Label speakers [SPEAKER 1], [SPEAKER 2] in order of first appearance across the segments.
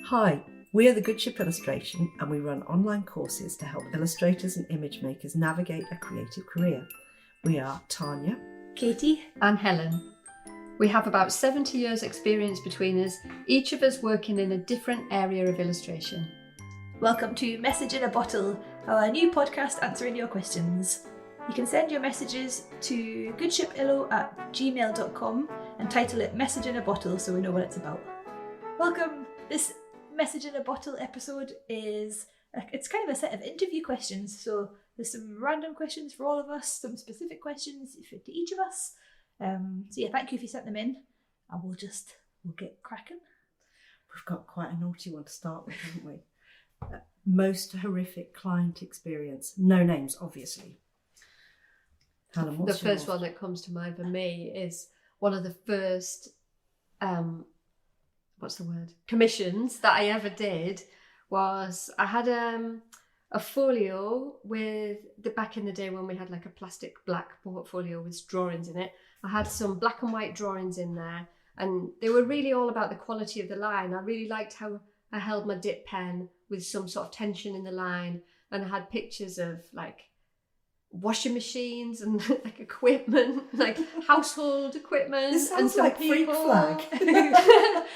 [SPEAKER 1] Hi, we are the Good Ship Illustration and we run online courses to help illustrators and image makers navigate a creative career. We are Tania,
[SPEAKER 2] Katie
[SPEAKER 3] and Helen. We have about 70 years experience between us, each of us working in a different area of illustration.
[SPEAKER 2] Welcome to Message in a Bottle, our new podcast answering your questions. You can send your messages to goodshipillo@gmail.com and title it Message in a Bottle so we know what it's about. Welcome. This Message in a Bottle episode it's kind of a set of interview questions. So there's some random questions for all of us, some specific questions to each of us. Thank you if you sent them in, and we'll get cracking.
[SPEAKER 1] We've got quite a naughty one to start with, haven't we? Most horrific client experience. No names, obviously. Helen, what's
[SPEAKER 3] the first one that comes to mind for me is one of the first commissions that I ever did. Was I had a folio with back in the day when we had like a plastic black portfolio with drawings in it. I had some black and white drawings in there, and they were really all about the quality of the line. I really liked how I held my dip pen with some sort of tension in the line, and I had pictures of like washing machines and like equipment, like household equipment.
[SPEAKER 1] This sounds
[SPEAKER 3] and some
[SPEAKER 1] like
[SPEAKER 3] people.
[SPEAKER 1] Freak Flag.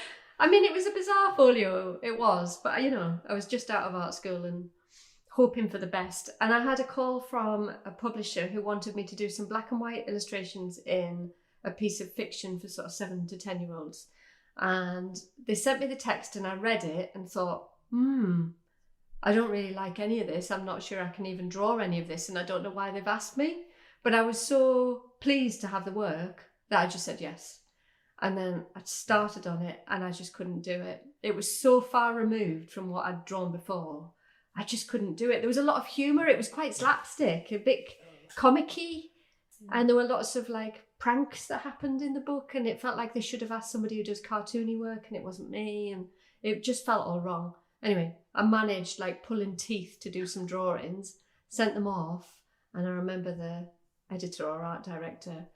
[SPEAKER 3] I mean, it was a bizarre folio, it was, but I was just out of art school and hoping for the best. And I had a call from a publisher who wanted me to do some black and white illustrations in a piece of fiction for sort of 7 to 10-year-olds. And they sent me the text and I read it and thought, I don't really like any of this. I'm not sure I can even draw any of this, and I don't know why they've asked me. But I was so pleased to have the work that I just said yes. And then I started on it and I just couldn't do it. It was so far removed from what I'd drawn before. I just couldn't do it. There was a lot of humour. It was quite slapstick, a bit comic-y. And there were lots of like pranks that happened in the book, and it felt like they should have asked somebody who does cartoony work, and it wasn't me, and it just felt all wrong. Anyway, I managed like pulling teeth to do some drawings, sent them off, and I remember the editor or art director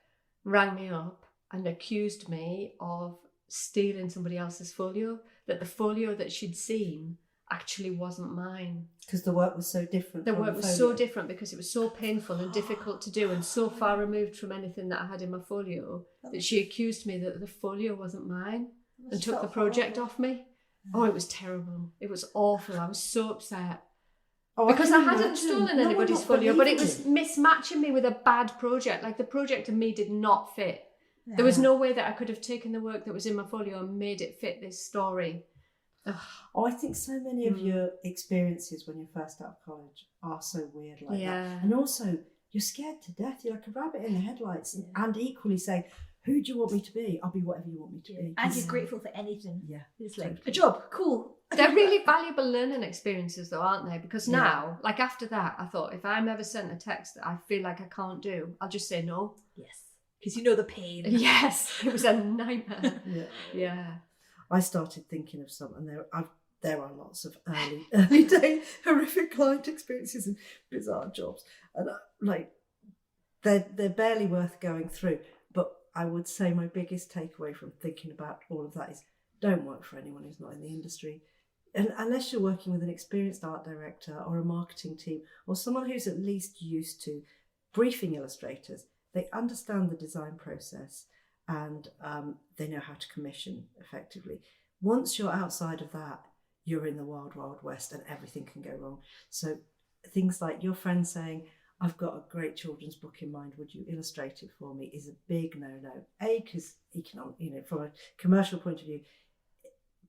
[SPEAKER 3] rang me up and accused me of stealing somebody else's folio, that the folio that she'd seen actually wasn't mine.
[SPEAKER 1] Because the work was so different.
[SPEAKER 3] The work was so different because it was so painful and difficult to do and so far removed from anything that I had in my folio that she accused me that the folio wasn't mine and took the project off me. Oh, it was terrible. It was awful. I was so upset. Because I hadn't stolen anybody's folio, but it was mismatching me with a bad project. Like the project and me did not fit. Yeah. There was no way that I could have taken the work that was in my folio and made it fit this story. Ugh.
[SPEAKER 1] Oh, I think so many of your experiences when you're first out of college are so weird like that. And also, you're scared to death. You're like a rabbit in the headlights, and equally saying, who do you want me to be? I'll be whatever you want me to be.
[SPEAKER 2] And you're grateful for anything.
[SPEAKER 1] Yeah.
[SPEAKER 2] It's like, a job, cool.
[SPEAKER 3] They're really valuable learning experiences though, aren't they? Because now, like after that, I thought if I'm ever sent a text that I feel like I can't do, I'll just say no.
[SPEAKER 2] Yes. Because you know the pain.
[SPEAKER 3] Yes. It was a nightmare. Yeah.
[SPEAKER 1] I started thinking of some, and there are lots of early day horrific client experiences and bizarre jobs, and they're barely worth going through. But I would say my biggest takeaway from thinking about all of that is don't work for anyone who's not in the industry, and unless you're working with an experienced art director or a marketing team or someone who's at least used to briefing illustrators. They understand the design process and they know how to commission effectively. Once you're outside of that, you're in the wild, wild west and everything can go wrong. So things like your friend saying, I've got a great children's book in mind, would you illustrate it for me, is a big no-no. Because from a commercial point of view,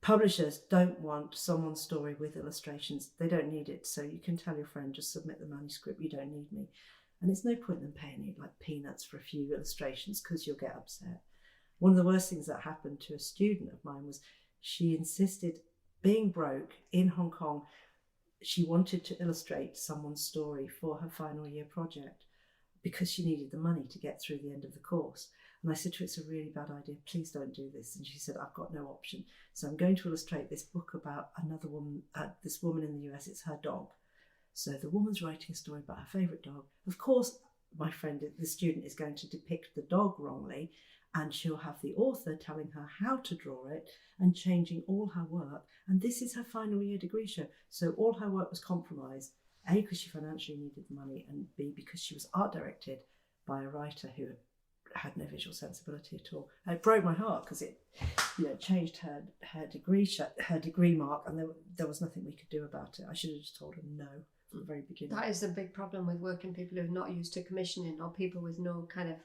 [SPEAKER 1] publishers don't want someone's story with illustrations. They don't need it. So you can tell your friend, just submit the manuscript, you don't need me. And it's no point in them paying you like peanuts for a few illustrations because you'll get upset. One of the worst things that happened to a student of mine was she insisted, being broke in Hong Kong, she wanted to illustrate someone's story for her final year project because she needed the money to get through the end of the course. And I said to her, it's a really bad idea. Please don't do this. And she said, I've got no option. So I'm going to illustrate this book about another woman, this woman in the US, it's her dog. So the woman's writing a story about her favourite dog. Of course, my friend, the student, is going to depict the dog wrongly and she'll have the author telling her how to draw it and changing all her work. And this is her final year degree show. So all her work was compromised, A, because she financially needed the money, and B, because she was art directed by a writer who had no visual sensibility at all. And it broke my heart because it, changed her degree mark, and there was nothing we could do about it. I should have just told her no from the very beginning.
[SPEAKER 3] That is a big problem with working people who are not used to commissioning, or people with no kind of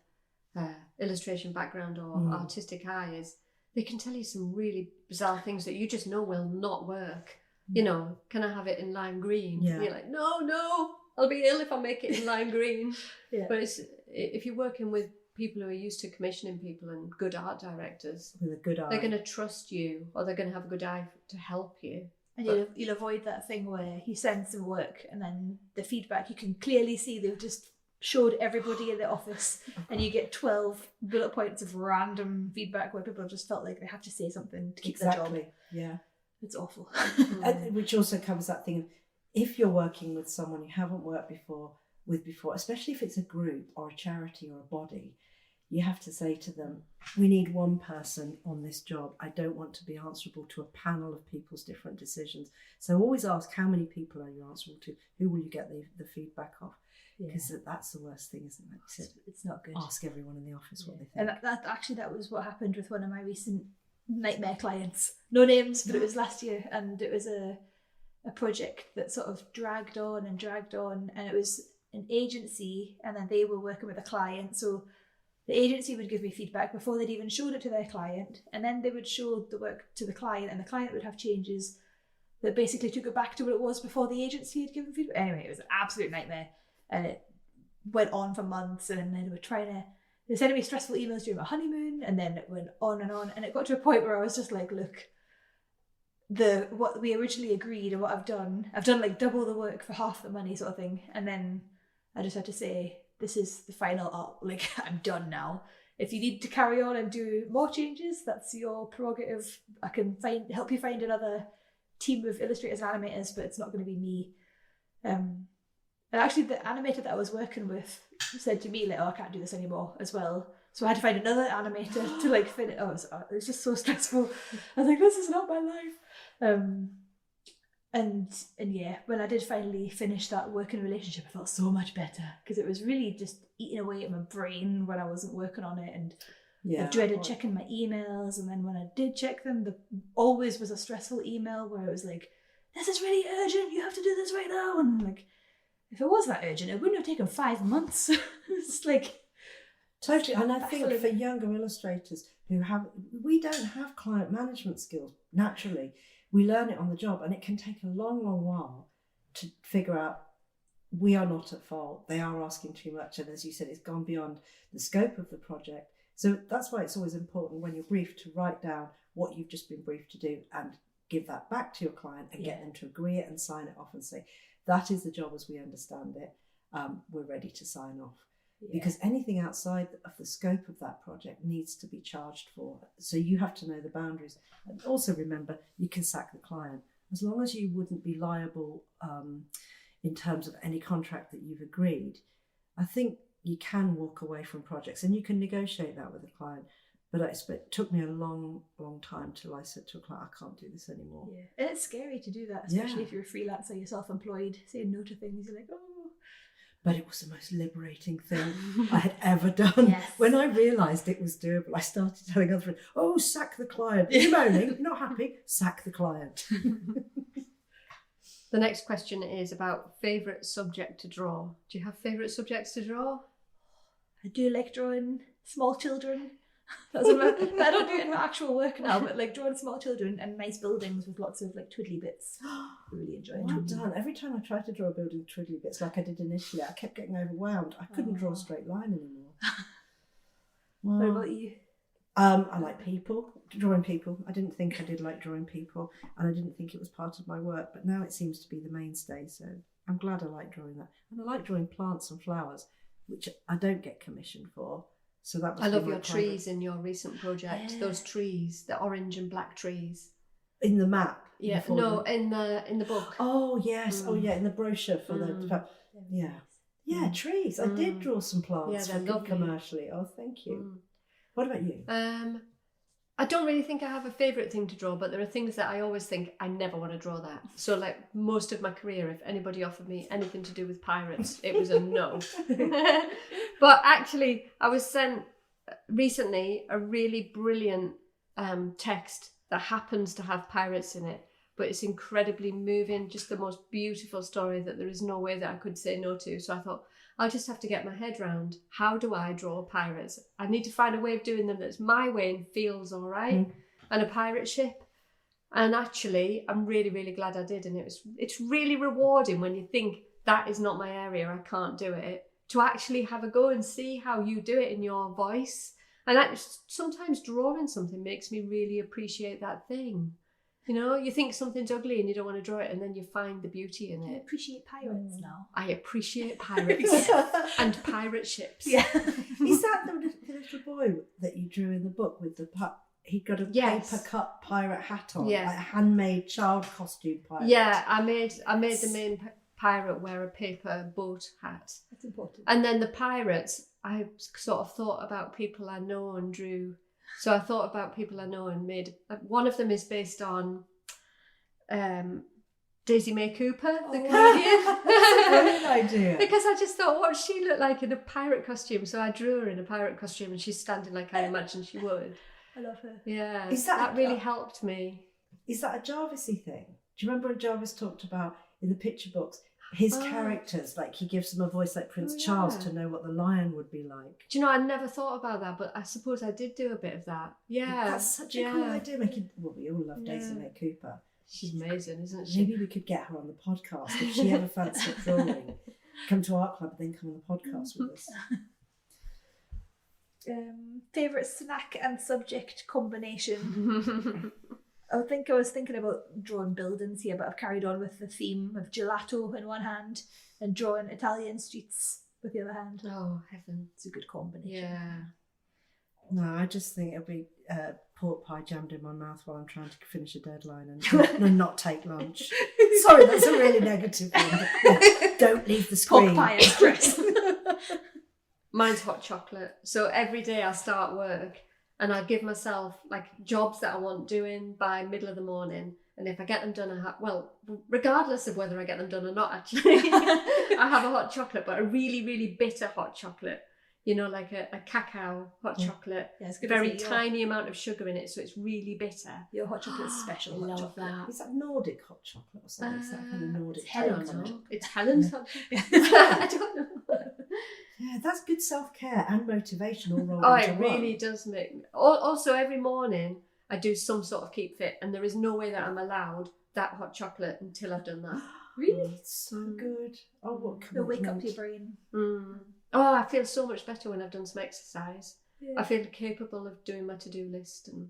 [SPEAKER 3] illustration background or artistic eye, is they can tell you some really bizarre things that you just know will not work. Can I have it in lime green?
[SPEAKER 1] Yeah.
[SPEAKER 3] And you're like, no, I'll be ill if I make it in lime green.
[SPEAKER 2] Yeah.
[SPEAKER 3] But if you're working with people who are used to commissioning people and good art directors,
[SPEAKER 1] With a good eye.
[SPEAKER 3] they're going to trust you, or they're going to have a good eye to help you.
[SPEAKER 2] And you'll avoid that thing where you send some work and then the feedback, you can clearly see they've just showed everybody in the office and you get 12 bullet points of random feedback where people have just felt like they have to say something to keep their job.
[SPEAKER 1] Yeah.
[SPEAKER 2] It's awful.
[SPEAKER 1] And which also covers that thing of, if you're working with someone you haven't worked before, especially if it's a group or a charity or a body, you have to say to them, we need one person on this job. I don't want to be answerable to a panel of people's different decisions. So always ask, how many people are you answerable to? Who will you get the feedback off? Because that's the worst thing, isn't it?
[SPEAKER 2] It's not good.
[SPEAKER 1] Ask everyone in the office what they think.
[SPEAKER 2] And that was what happened with one of my recent nightmare clients. No names, but it was last year, and it was a project that sort of dragged on, and it was an agency, and then they were working with a client. So the agency would give me feedback before they'd even showed it to their client, and then they would show the work to the client, and the client would have changes that basically took it back to what it was before the agency had given feedback. Anyway, it was an absolute nightmare, and it went on for months, and then they sent me stressful emails during my honeymoon, and then it went on, and it got to a point where I was just like, look, what we originally agreed and what I've done like double the work for half the money sort of thing, and then I just had to say, this is the final art, like, I'm done now. If you need to carry on and do more changes, that's your prerogative. I can help you find another team of illustrators and animators, but it's not going to be me. And actually the animator that I was working with said to me, like, oh, I can't do this anymore as well. So I had to find another animator to like finish. Oh, it was just so stressful. I was like, this is not my life. And yeah, when I did finally finish that working relationship, I felt so much better, because it was really just eating away at my brain when I wasn't working on it, and I dreaded checking my emails. And then when I did check them, there always was a stressful email where it was like, this is really urgent, you have to do this right now. And like, if it was that urgent, it wouldn't have taken 5 months. It's like,
[SPEAKER 1] totally. And I think for younger illustrators we don't have client management skills naturally. We learn it on the job, and it can take a long, long while to figure out we are not at fault. They are asking too much. And as you said, it's gone beyond the scope of the project. So that's why it's always important when you're briefed to write down what you've just been briefed to do and give that back to your client and get them to agree it and sign it off and say, that is the job as we understand it. We're ready to sign off. Because anything outside of the scope of that project needs to be charged for. So you have to know the boundaries. And also remember, you can sack the client. As long as you wouldn't be liable in terms of any contract that you've agreed, I think you can walk away from projects, and you can negotiate that with the client. But it took me a long, long time till I said to a client, I can't do this anymore.
[SPEAKER 2] Yeah, and it's scary to do that, especially if you're a freelancer, you're self-employed, saying no to things. You're like, oh.
[SPEAKER 1] But it was the most liberating thing I had ever done.
[SPEAKER 2] Yes.
[SPEAKER 1] When I realised it was doable, I started telling other friends, oh, sack the client. You're moaning, not happy, sack the client.
[SPEAKER 3] The next question is about favourite subject to draw. Do you have favourite subjects to draw?
[SPEAKER 2] I do like drawing small children. But I don't do it in my actual work now, but like drawing small children and nice buildings with lots of like twiddly bits. I really enjoy it.
[SPEAKER 1] Well done. Every time I tried to draw a building with twiddly bits like I did initially, I kept getting overwhelmed. I couldn't draw a straight line anymore.
[SPEAKER 2] What about you?
[SPEAKER 1] I like people, drawing people. I didn't think I did like drawing people, and I didn't think it was part of my work, but now it seems to be the mainstay, so I'm glad I like drawing that. And I like drawing plants and flowers, which I don't get commissioned for. So that was
[SPEAKER 3] I love your trees in your recent project. Those trees, the orange and black trees.
[SPEAKER 1] In the map?
[SPEAKER 3] Yeah, no, in the book.
[SPEAKER 1] Oh yes, in the brochure for the trees. I did draw some plants for commercially. Oh, thank you. What about you?
[SPEAKER 3] I don't really think I have a favourite thing to draw, but there are things that I always think I never want to draw that. So like most of my career, if anybody offered me anything to do with pirates, it was a no. But actually, I was sent recently a really brilliant text that happens to have pirates in it, but it's incredibly moving, just the most beautiful story that there is no way that I could say no to. So I thought, I'll just have to get my head round, how do I draw pirates? I need to find a way of doing them that's my way and feels all right, and a pirate ship. And actually, I'm really, really glad I did. And it's really rewarding when you think that is not my area, I can't do it, to actually have a go and see how you do it in your voice. And sometimes drawing something makes me really appreciate that thing. You know, you think something's ugly and you don't want to draw it, and then you find the beauty in
[SPEAKER 2] You
[SPEAKER 3] it.
[SPEAKER 2] appreciate pirates now.
[SPEAKER 3] I appreciate pirates and pirate ships.
[SPEAKER 2] Yeah.
[SPEAKER 1] Is that the little boy that you drew in the book with the he'd got a paper cut pirate hat on,
[SPEAKER 3] Yes.
[SPEAKER 1] like a handmade child costume pirate?
[SPEAKER 3] Yeah, I made the main pirate wear a paper boat hat.
[SPEAKER 2] That's important.
[SPEAKER 3] And then the pirates, I sort of thought about people I know and drew. So I thought about people I know and made, one of them is based on Daisy May Cooper, the comedian.
[SPEAKER 1] That's a brilliant idea.
[SPEAKER 3] Because I just thought, what does she look like in a pirate costume? So I drew her in a pirate costume and she's standing like I imagined she would.
[SPEAKER 2] I love her.
[SPEAKER 3] Yeah,
[SPEAKER 1] Is that
[SPEAKER 3] really helped me.
[SPEAKER 1] Is that a Jarvisy thing? Do you remember when Jarvis talked about in the picture books his characters, like he gives them a voice like Prince Charles to know what the lion would be like?
[SPEAKER 3] Do you know, I never thought about that, but I suppose I did do a bit of that. Yeah.
[SPEAKER 1] That's such a cool idea. Well, we all love Daisy May Cooper.
[SPEAKER 3] She's amazing, isn't she?
[SPEAKER 1] Maybe we could get her on the podcast if she ever fancied drawing. Come to our club and then come on the podcast with us.
[SPEAKER 2] Favourite snack and subject combination? I was thinking about drawing buildings here, but I've carried on with the theme of gelato in one hand and drawing Italian streets with the other hand.
[SPEAKER 3] Oh, heaven.
[SPEAKER 2] It's a good combination.
[SPEAKER 3] Yeah.
[SPEAKER 1] No, I just think it'll be pork pie jammed in my mouth while I'm trying to finish a deadline and not take lunch. Sorry, that's a really negative one. Don't leave the screen.
[SPEAKER 2] Pork pie and stress.
[SPEAKER 3] Mine's hot chocolate. So every day I start work and I give myself like jobs that I want doing by middle of the morning. And if I get them done, regardless of whether I get them done or not, actually, I have a hot chocolate, but a really, really bitter hot chocolate. You know, like a cacao hot chocolate.
[SPEAKER 2] Yeah, it's good.
[SPEAKER 3] Very tiny amount of sugar in it, so it's really bitter.
[SPEAKER 2] Your hot chocolate's special.
[SPEAKER 3] I love
[SPEAKER 2] chocolate.
[SPEAKER 3] that.
[SPEAKER 1] Is that Nordic hot chocolate or something? Is that kind of Nordic?
[SPEAKER 3] It's Helen's hot chocolate. I don't know.
[SPEAKER 1] Yeah, that's good self-care and motivation all rolled
[SPEAKER 3] Oh,
[SPEAKER 1] into
[SPEAKER 3] it
[SPEAKER 1] one.
[SPEAKER 3] really does make. Also, every morning I do some sort of keep fit, and there is no way that I'm allowed that hot chocolate until I've done that.
[SPEAKER 2] Really?
[SPEAKER 1] It's so good. Oh, what
[SPEAKER 2] It'll wake up your brain.
[SPEAKER 3] Oh, I feel so much better when I've done some exercise.
[SPEAKER 2] Yeah.
[SPEAKER 3] I feel capable of doing my to-do list and.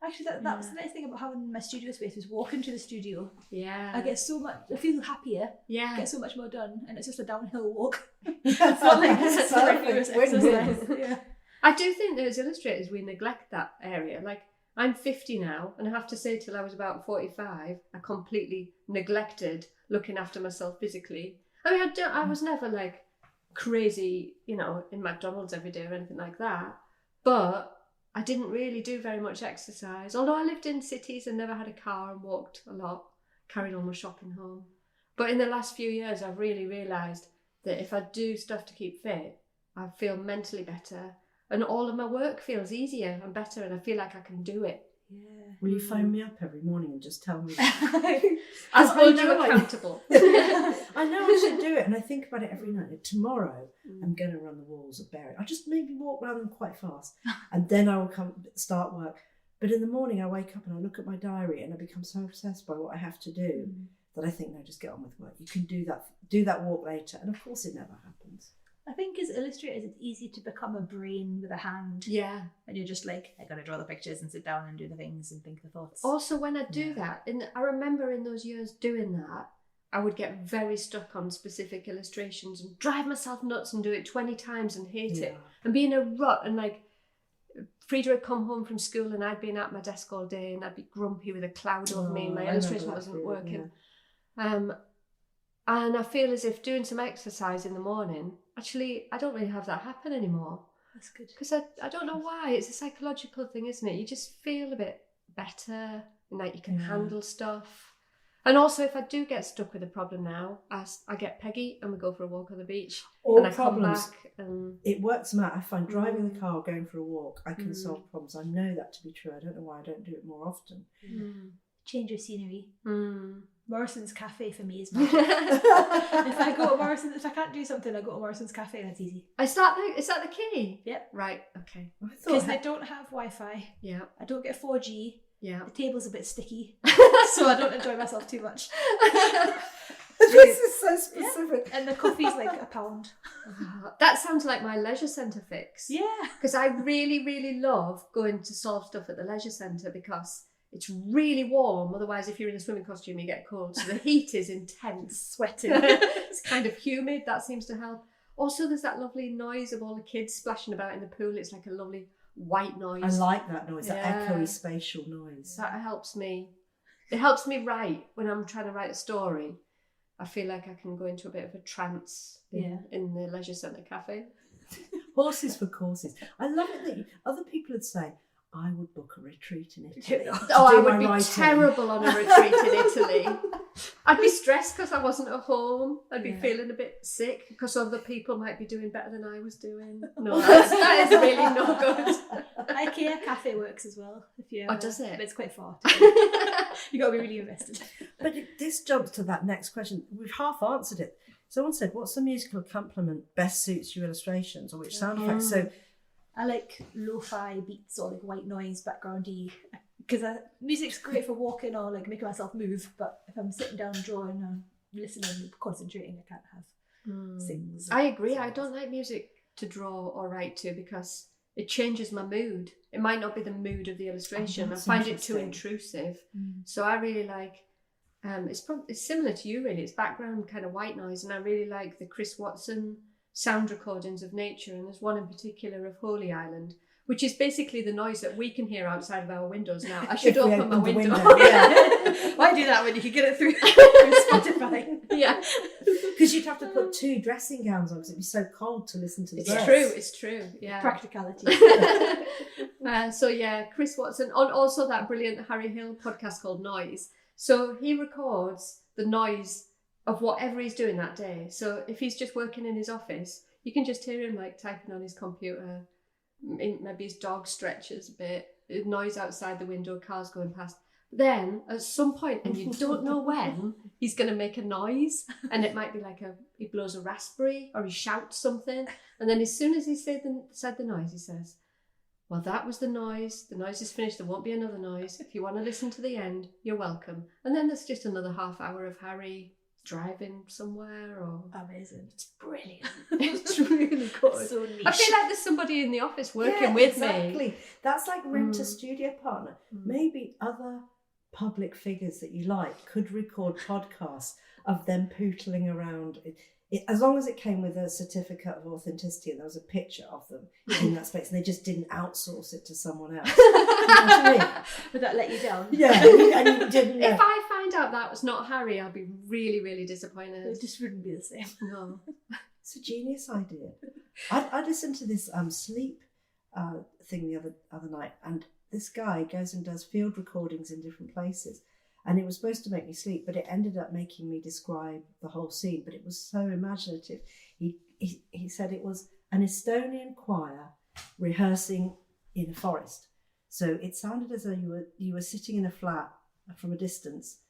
[SPEAKER 2] Actually, that was the nice thing about having my studio space was walking to the studio.
[SPEAKER 3] Yeah.
[SPEAKER 2] I get so much. I feel happier.
[SPEAKER 3] Yeah.
[SPEAKER 2] Get so much more done, and it's just a downhill walk.
[SPEAKER 1] It's
[SPEAKER 2] not like it's strenuous exercise. Yeah.
[SPEAKER 3] I do think that as illustrators we neglect that area. Like I'm 50 now, and I have to say till I was about 45, I completely neglected looking after myself physically. I mean, I was never like crazy, you know, in McDonald's every day or anything like that, but I didn't really do very much exercise. Although I lived in cities and never had a car and walked a lot, carried all my shopping home. But in the last few years, I've really realised that if I do stuff to keep fit, I feel mentally better and all of my work feels easier and better and I feel like I can do it.
[SPEAKER 2] Yeah.
[SPEAKER 1] Will you phone me up every morning and just tell me?
[SPEAKER 3] I'll hold you accountable.
[SPEAKER 1] I know I should do it, and I think about it every night. Tomorrow, I'm going to run the walls of Berry. I'll just maybe walk around them quite fast, and then I will start work. But in the morning, I wake up and I look at my diary, and I become so obsessed by what I have to do that I think, no, just get on with work. You can do that walk later, and of course, it never happens.
[SPEAKER 2] I think as illustrators, it's easy to become a brain with a hand.
[SPEAKER 3] Yeah.
[SPEAKER 2] And you're just like, I gotta draw the pictures and sit down and do the things and think the thoughts.
[SPEAKER 3] Also, when I do that, I remember in those years doing that, I would get very stuck on specific illustrations and drive myself nuts and do it 20 times and hate it and be in a rut. And like, Frida had come home from school and I'd been at my desk all day and I'd be grumpy with a cloud over me and my illustration wasn't working. And I feel as if doing some exercise in the morning, actually, I don't really have that happen anymore.
[SPEAKER 2] That's good.
[SPEAKER 3] Because I don't know why. It's a psychological thing, isn't it? You just feel a bit better and like you can handle stuff. And also, if I do get stuck with a problem now, I get Peggy and we go for a walk on the beach.
[SPEAKER 1] Or
[SPEAKER 3] and I
[SPEAKER 1] problems.
[SPEAKER 3] come back and...
[SPEAKER 1] It works them out. I find driving the car or going for a walk, I can solve problems. I know that to be true. I don't know why I don't do it more often.
[SPEAKER 2] Change your scenery.
[SPEAKER 3] Mm.
[SPEAKER 2] Morrison's Cafe for me is magic. If I go to Morrison's, if I can't do something, I go to Morrison's Cafe and it's easy.
[SPEAKER 3] Is that the key?
[SPEAKER 2] Yep.
[SPEAKER 3] Right, okay.
[SPEAKER 2] Because they don't have Wi-Fi.
[SPEAKER 3] Yeah.
[SPEAKER 2] I don't get 4G.
[SPEAKER 3] Yeah.
[SPEAKER 2] The table's a bit sticky. So I don't enjoy myself too much.
[SPEAKER 1] This is so specific.
[SPEAKER 2] And the coffee's like £1.
[SPEAKER 3] That sounds like my leisure centre fix.
[SPEAKER 2] Yeah.
[SPEAKER 3] Because I really, really love going to solve stuff at the leisure centre because it's really warm. Otherwise, if you're in a swimming costume, you get cold. So the heat is intense.
[SPEAKER 2] Sweating.
[SPEAKER 3] It's kind of humid. That seems to help. Also, there's that lovely noise of all the kids splashing about in the pool. It's like a lovely white noise.
[SPEAKER 1] I like that noise, that echoey spatial noise.
[SPEAKER 3] That helps me. It helps me write when I'm trying to write a story. I feel like I can go into a bit of a trance in the leisure centre cafe.
[SPEAKER 1] Horses for courses. I love it that other people would say, I would book a retreat in Italy.
[SPEAKER 3] I would be terrible on a retreat in Italy. I'd be stressed because I wasn't at home. I'd be feeling a bit sick because other people might be doing better than I was doing. No, that is really no good.
[SPEAKER 2] IKEA cafe works as well. If you
[SPEAKER 3] does it?
[SPEAKER 2] But it's quite far. You got to be really invested.
[SPEAKER 1] But this jumps to that next question. We've half answered it. Someone said, what's the musical accompaniment best suits your illustrations, or which sound effects? So
[SPEAKER 2] I like lo-fi beats or like white noise backgroundy, because music's great for walking or like making myself move, but if I'm sitting down drawing or listening, concentrating, I can't have things.
[SPEAKER 3] I agree. I don't like music to draw or write to because it changes my mood. It might not be the mood of the illustration. I find it too intrusive. So I really like, it's similar to you really, it's background kind of white noise, and I really like the Chris Watson sound recordings of nature, and there's one in particular of Holy Island, which is basically the noise that we can hear outside of our windows now. I should open my window.
[SPEAKER 2] Why do that when you can get it through Spotify?
[SPEAKER 3] Yeah.
[SPEAKER 1] Because you'd have to put 2 dressing gowns on because it'd be so cold to listen to the birds.
[SPEAKER 3] It's true. Yeah.
[SPEAKER 2] Practicality.
[SPEAKER 3] So yeah, Chris Watson, and also that brilliant Harry Hill podcast called Noise. So he records the noise of whatever he's doing that day. So if he's just working in his office, you can just hear him like typing on his computer. Maybe his dog stretches a bit, noise outside the window, cars going past. Then at some point, and you don't know when, he's going to make a noise, and it might be like he blows a raspberry or he shouts something, and then as soon as he said the noise, he says, well, that was the noise is finished, there won't be another noise. If you want to listen to the end, you're welcome. And then there's just another half hour of Harry driving somewhere. Or
[SPEAKER 2] amazing. It's brilliant.
[SPEAKER 3] It's really good.
[SPEAKER 2] So niche.
[SPEAKER 3] I feel like there's somebody in the office working with me.
[SPEAKER 1] Exactly. That's like rent a studio partner. Maybe other public figures that you like could record podcasts of them pootling around. As long as it came with a certificate of authenticity and there was a picture of them in that space, and they just didn't outsource it to someone else. You know what I mean?
[SPEAKER 2] Would that let you down?
[SPEAKER 1] Yeah, and you didn't know.
[SPEAKER 3] If I find out that was not Harry, I'll be really, really disappointed.
[SPEAKER 2] It just wouldn't be the same.
[SPEAKER 3] No.
[SPEAKER 1] It's a genius idea. I listened to this sleep thing the other night, and this guy goes and does field recordings in different places. And it was supposed to make me sleep, but it ended up making me describe the whole scene. But it was so imaginative. He said it was an Estonian choir rehearsing in a forest. So it sounded as though you were sitting in a flat from a distance.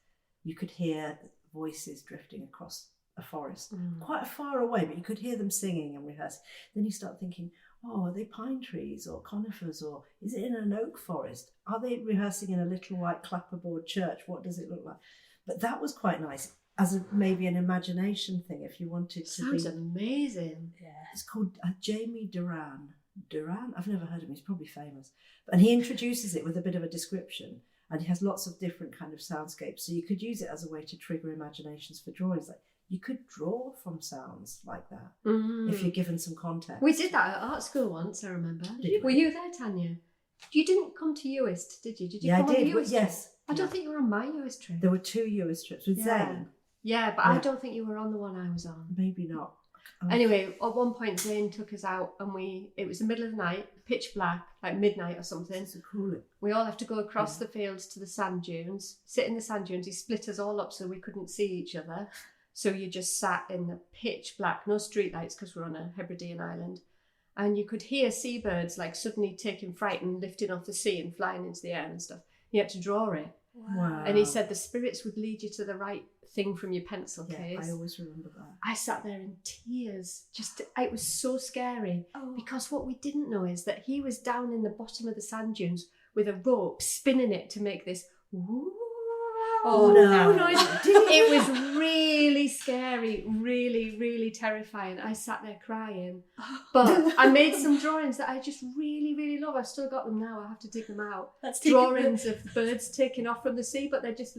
[SPEAKER 1] You could hear voices drifting across a forest, quite far away, but you could hear them singing and rehearsing. Then you start thinking, oh, are they pine trees or conifers, or is it in an oak forest? Are they rehearsing in a little white clapperboard church? What does it look like? But that was quite nice as maybe an imagination thing if you wanted to.
[SPEAKER 3] Sounds amazing.
[SPEAKER 1] Yeah. It's called Jamie Duran. Duran? I've never heard of him. He's probably famous. And he introduces it with a bit of a description, and he has lots of different kind of soundscapes. So you could use it as a way to trigger imaginations for drawings. Like, you could draw from sounds like that if you're given some context.
[SPEAKER 3] We did that at art school once, I remember. Were you there, Tanya? You didn't come to UIST, did you? Did you come
[SPEAKER 1] I did.
[SPEAKER 3] on the UIST
[SPEAKER 1] Yes.
[SPEAKER 3] trip? I don't think you were on my UIST trip.
[SPEAKER 1] There were 2 US trips with Zane.
[SPEAKER 3] Yeah, but I don't think you were on the one I was on.
[SPEAKER 1] Maybe not.
[SPEAKER 3] Anyway, at one point Zane took us out and it was the middle of the night, pitch black, like midnight or something.
[SPEAKER 1] So cool.
[SPEAKER 3] We all have to go across the fields to the sand dunes, sit in the sand dunes. He split us all up so we couldn't see each other. So you just sat in the pitch black, no street lights because we're on a Hebridean island. And you could hear seabirds like suddenly taking fright and lifting off the sea and flying into the air and stuff. You had to draw it.
[SPEAKER 1] Wow.
[SPEAKER 3] And he said the spirits would lead you to the right thing from your pencil case.
[SPEAKER 1] I always remember that.
[SPEAKER 3] I sat there in tears. It was so scary because what we didn't know is that he was down in the bottom of the sand dunes with a rope, spinning it to make this noise. It was really scary, really, really terrifying. I sat there crying, but I made some drawings that I just really, really love. I've still got them now. I have to dig them out. That's drawings of birds taking off from the sea, but they're just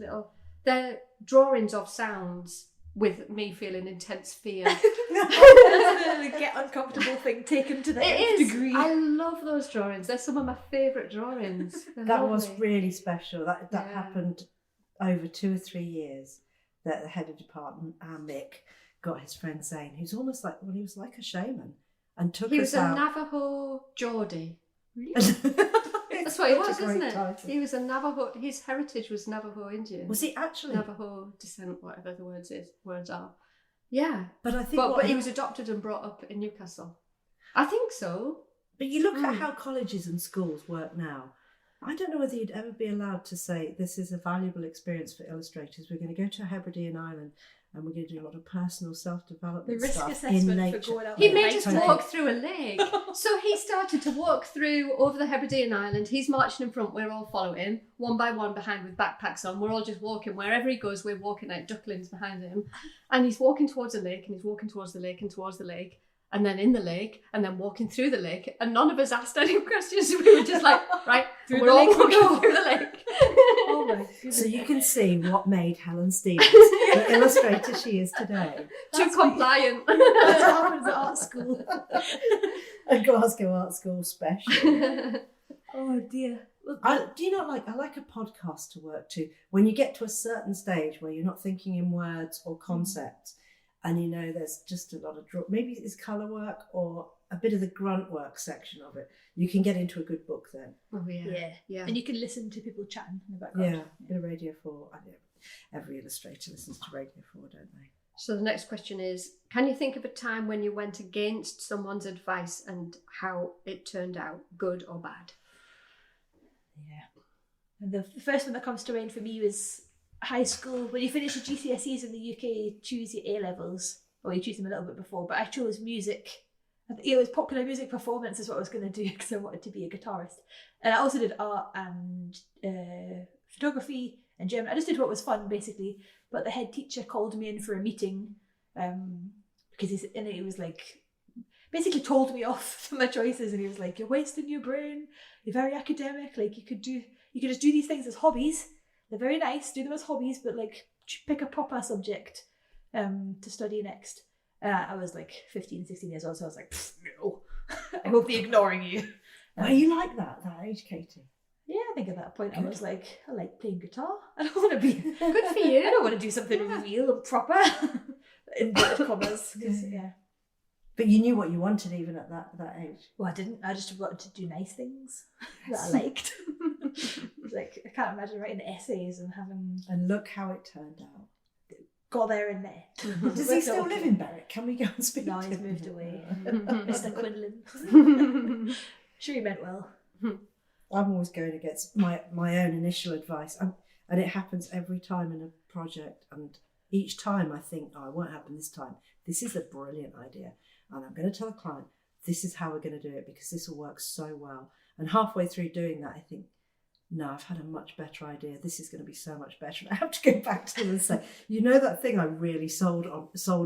[SPEAKER 3] they're drawings of sounds with me feeling intense fear.
[SPEAKER 2] That's the get uncomfortable thing taken to the nth degree.
[SPEAKER 3] I love those drawings. They're some of my favourite drawings.
[SPEAKER 1] That was really special. That happened over 2 or 3 years. That the head of department, Mick, got his friend Zane, who's almost like, he was like a shaman, and took us out.
[SPEAKER 3] He was a Navajo Geordie.
[SPEAKER 1] Really?
[SPEAKER 3] That's what he was, isn't it?
[SPEAKER 1] Title.
[SPEAKER 3] He was a Navajo. His heritage was Navajo Indian.
[SPEAKER 1] Was he actually?
[SPEAKER 3] Navajo descent, whatever the words are. Yeah.
[SPEAKER 1] But I think
[SPEAKER 3] but he was adopted and brought up in Newcastle. I think so.
[SPEAKER 1] But you look at how colleges and schools work now. I don't know whether you'd ever be allowed to say this is a valuable experience for illustrators. We're going to go to a Hebridean island and we're going to do a lot of personal self-development
[SPEAKER 2] risk
[SPEAKER 1] stuff
[SPEAKER 2] assessment
[SPEAKER 1] in nature.
[SPEAKER 2] for going out.
[SPEAKER 3] He made us walk through a lake. So he started to walk through over the Hebridean island. He's marching in front, we're all following, one by one behind with backpacks on. We're all just walking. Wherever he goes, we're walking like ducklings behind him. And he's walking towards a lake and he's walking towards the lake and towards the lake. And then in the lake, and then walking through the lake, and none of us asked any questions. We were just like, right,
[SPEAKER 2] through
[SPEAKER 3] we're
[SPEAKER 2] the
[SPEAKER 3] all
[SPEAKER 2] lake
[SPEAKER 3] walking through the lake.
[SPEAKER 2] Oh my goodness.
[SPEAKER 1] So you can see what made Helen Stevens the illustrator she is today.
[SPEAKER 3] Too compliant.
[SPEAKER 2] That's what happens at art school.
[SPEAKER 1] A Glasgow Art School special.
[SPEAKER 2] Oh dear.
[SPEAKER 1] Do you not like? I like a podcast to work to. When you get to a certain stage where you're not thinking in words or concepts, and there's just a lot of maybe it's colour work or a bit of the grunt work section of it. You can get into a good book then.
[SPEAKER 3] Oh yeah.
[SPEAKER 2] And you can listen to people chatting in the background.
[SPEAKER 1] Yeah, a bit of Radio 4. Every illustrator listens to Radio 4, don't they?
[SPEAKER 3] So the next question is, can you think of a time when you went against someone's advice and how it turned out, good or bad?
[SPEAKER 2] Yeah. And the first one that comes to mind for me was high school. When you finish your GCSEs in the UK, you choose your A-levels, or you choose them a little bit before, but I chose music. It was popular music performance is what I was going to do because I wanted to be a guitarist. And I also did art and photography and German. I just did what was fun, basically. But the head teacher called me in for a meeting because he was like, basically told me off my choices, and he was like, "You're wasting your brain. You're very academic. Like you could just do these things as hobbies. They're very nice. Do them as hobbies, but like pick a proper subject to study next." I was like 15, 16 years old, so I was like, no, I won't be ignoring you.
[SPEAKER 1] Are you like that age, Katie?
[SPEAKER 2] Yeah, I think at that point I was like, I like playing guitar. I don't want to be
[SPEAKER 3] good for you.
[SPEAKER 2] I don't want to do something real and proper. Inverted commas. Yeah.
[SPEAKER 1] But you knew what you wanted even at that age.
[SPEAKER 2] Well, I didn't. I just wanted to do nice things that I liked. Like I can't imagine writing essays and having.
[SPEAKER 1] And look how it turned out.
[SPEAKER 2] Got there in there.
[SPEAKER 1] Does he still live in Berwick? Can we go and speak to him?
[SPEAKER 2] No, he's moved away. Mr. Quinlan. Sure, he meant well.
[SPEAKER 1] I'm always going against my own initial advice, and it happens every time in a project. And each time I think, it won't happen this time. This is a brilliant idea, and I'm going to tell the client this is how we're going to do it because this will work so well. And halfway through doing that, I think, no, I've had a much better idea. This is going to be so much better. And I have to go back to them and say, that thing I really sold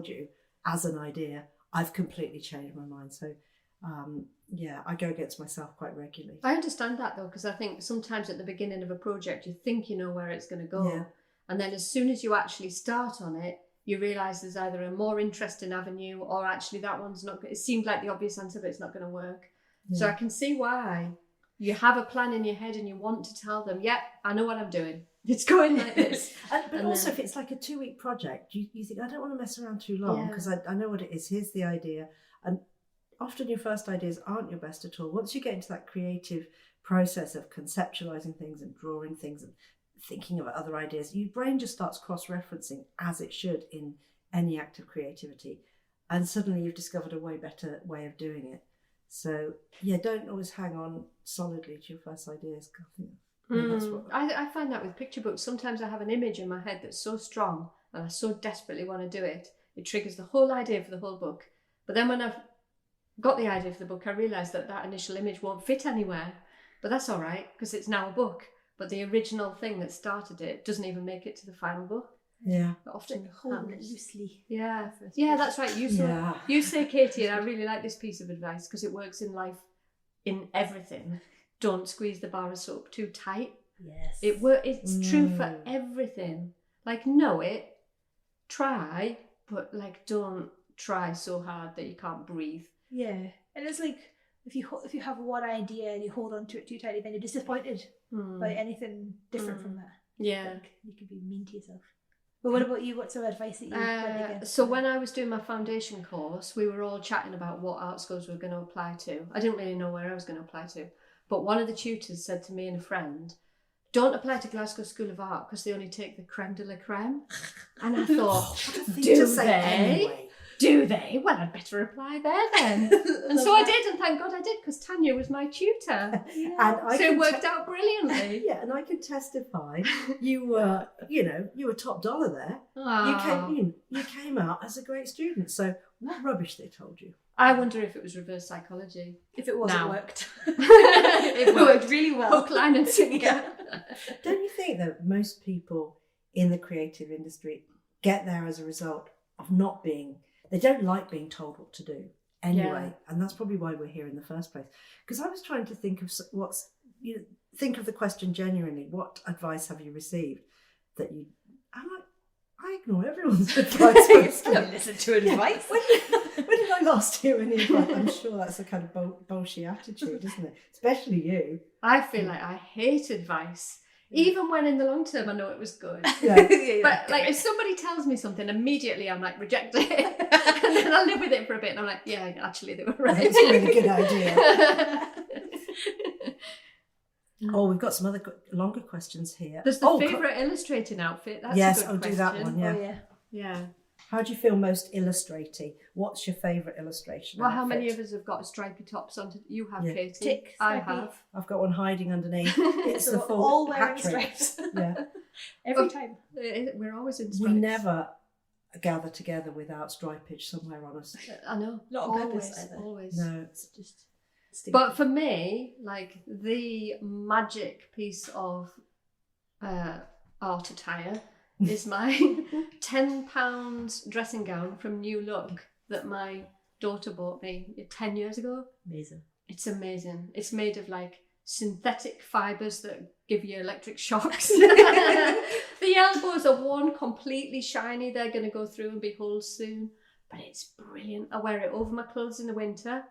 [SPEAKER 1] you as an idea, I've completely changed my mind. So, I go against myself quite regularly.
[SPEAKER 3] I understand that though, because I think sometimes at the beginning of a project, you think you know where it's going to go. Yeah. And then as soon as you actually start on it, you realise there's either a more interesting avenue or actually that one's not. It seemed like the obvious answer, but it's not going to work. Yeah. So I can see why. You have a plan in your head and you want to tell them, I know what I'm doing. It's going like this.
[SPEAKER 1] But
[SPEAKER 3] And
[SPEAKER 1] also,
[SPEAKER 3] then-
[SPEAKER 1] if it's like a 2-week project, you think, I don't want to mess around too long because I know what it is. Here's the idea. And often your first ideas aren't your best at all. Once you get into that creative process of conceptualizing things and drawing things and thinking of other ideas, your brain just starts cross-referencing as it should in any act of creativity. And suddenly you've discovered a way better way of doing it. So, yeah, don't always hang on solidly to your first ideas. That's what...
[SPEAKER 3] I find that with picture books. Sometimes I have an image in my head that's so strong and I so desperately want to do it, it triggers the whole idea for the whole book. But then when I've got the idea for the book, I realise that initial image won't fit anywhere. But that's all right, because it's now a book. But the original thing that started it doesn't even make it to the final book.
[SPEAKER 1] Yeah.
[SPEAKER 3] But often
[SPEAKER 2] Hold it
[SPEAKER 3] happens.
[SPEAKER 2] loosely.
[SPEAKER 3] Yeah, that's right. You say, Katie, and I really like this piece of advice because it works in life, in everything. Don't squeeze the bar of soap too tight.
[SPEAKER 2] Yes.
[SPEAKER 3] It's true for everything. Like, know it, try, but like, don't try so hard that you can't breathe.
[SPEAKER 2] Yeah, and it's like if you have one idea and you hold on to it too tightly, then you're disappointed by anything different from that.
[SPEAKER 3] Yeah.
[SPEAKER 2] Like, you can be mean to yourself. But what about you? What's some advice that you went against?
[SPEAKER 3] So when I was doing my foundation course, we were all chatting about what art schools we were going to apply to. I didn't really know where I was going to apply to. But one of the tutors said to me and a friend, don't apply to Glasgow School of Art because they only take the creme de la creme. And I thought, do they? Well, I'd better apply there then. And so I did, and thank God I did, because Tania was my tutor.
[SPEAKER 1] And
[SPEAKER 3] so it worked out brilliantly.
[SPEAKER 1] Yeah, and I can testify you were top dollar there.
[SPEAKER 3] Aww.
[SPEAKER 1] You came out as a great student. So what rubbish they told you?
[SPEAKER 3] I wonder if it was reverse psychology.
[SPEAKER 2] If it was, it worked.
[SPEAKER 3] It
[SPEAKER 2] worked really well.
[SPEAKER 3] Hook, line and sinker.
[SPEAKER 1] Don't you think that most people in the creative industry get there as a result of they don't like being told what to do anyway, and that's probably why we're here in the first place. Because I was trying to think of think of the question genuinely. What advice have you received that you? I ignore everyone's advice.
[SPEAKER 2] Don't listen to advice.
[SPEAKER 1] When did I last hear any advice? I'm sure that's a kind of bullshit attitude, isn't it? Especially you.
[SPEAKER 3] I feel like I hate advice. Even when in the long term I know it was good.
[SPEAKER 1] Yeah.
[SPEAKER 3] But like if somebody tells me something, immediately I'm like, reject it. And then I live with it for a bit and I'm like, yeah, actually they were right.
[SPEAKER 1] That's a really good idea. Oh, we've got some other longer questions here.
[SPEAKER 3] There's the favourite illustrating outfit. That's
[SPEAKER 1] yes,
[SPEAKER 3] a good
[SPEAKER 1] I'll
[SPEAKER 3] question.
[SPEAKER 1] do that one, yeah.
[SPEAKER 2] Oh, yeah.
[SPEAKER 3] Yeah.
[SPEAKER 1] How do you feel most illustrating? What's your favourite illustration
[SPEAKER 3] Well,
[SPEAKER 1] outfit?
[SPEAKER 3] how many of us have got stripy tops on? You have,
[SPEAKER 1] Yeah.
[SPEAKER 3] Katie.
[SPEAKER 2] Tick,
[SPEAKER 3] I
[SPEAKER 2] stripy.
[SPEAKER 3] have.
[SPEAKER 1] I've got one hiding underneath. It's
[SPEAKER 2] So
[SPEAKER 1] the
[SPEAKER 2] we're
[SPEAKER 1] full
[SPEAKER 2] all wearing
[SPEAKER 1] hat trick.
[SPEAKER 2] stripes.
[SPEAKER 1] Yeah.
[SPEAKER 2] Every time.
[SPEAKER 3] We're always in
[SPEAKER 1] We
[SPEAKER 3] stripes.
[SPEAKER 1] never gather together without stripage somewhere on us.
[SPEAKER 3] I know.
[SPEAKER 2] Not on purpose
[SPEAKER 3] Always,
[SPEAKER 2] either.
[SPEAKER 3] always.
[SPEAKER 1] No, it's
[SPEAKER 2] Just stinky.
[SPEAKER 3] But for me, like the magic piece of art attire is my £10 dressing gown from New Look that my daughter bought me 10 years ago.
[SPEAKER 2] Amazing.
[SPEAKER 3] It's amazing. It's made of like synthetic fibres that give you electric shocks. The elbows are worn completely shiny. They're going to go through and be holes soon. But it's brilliant. I wear it over my clothes in the winter.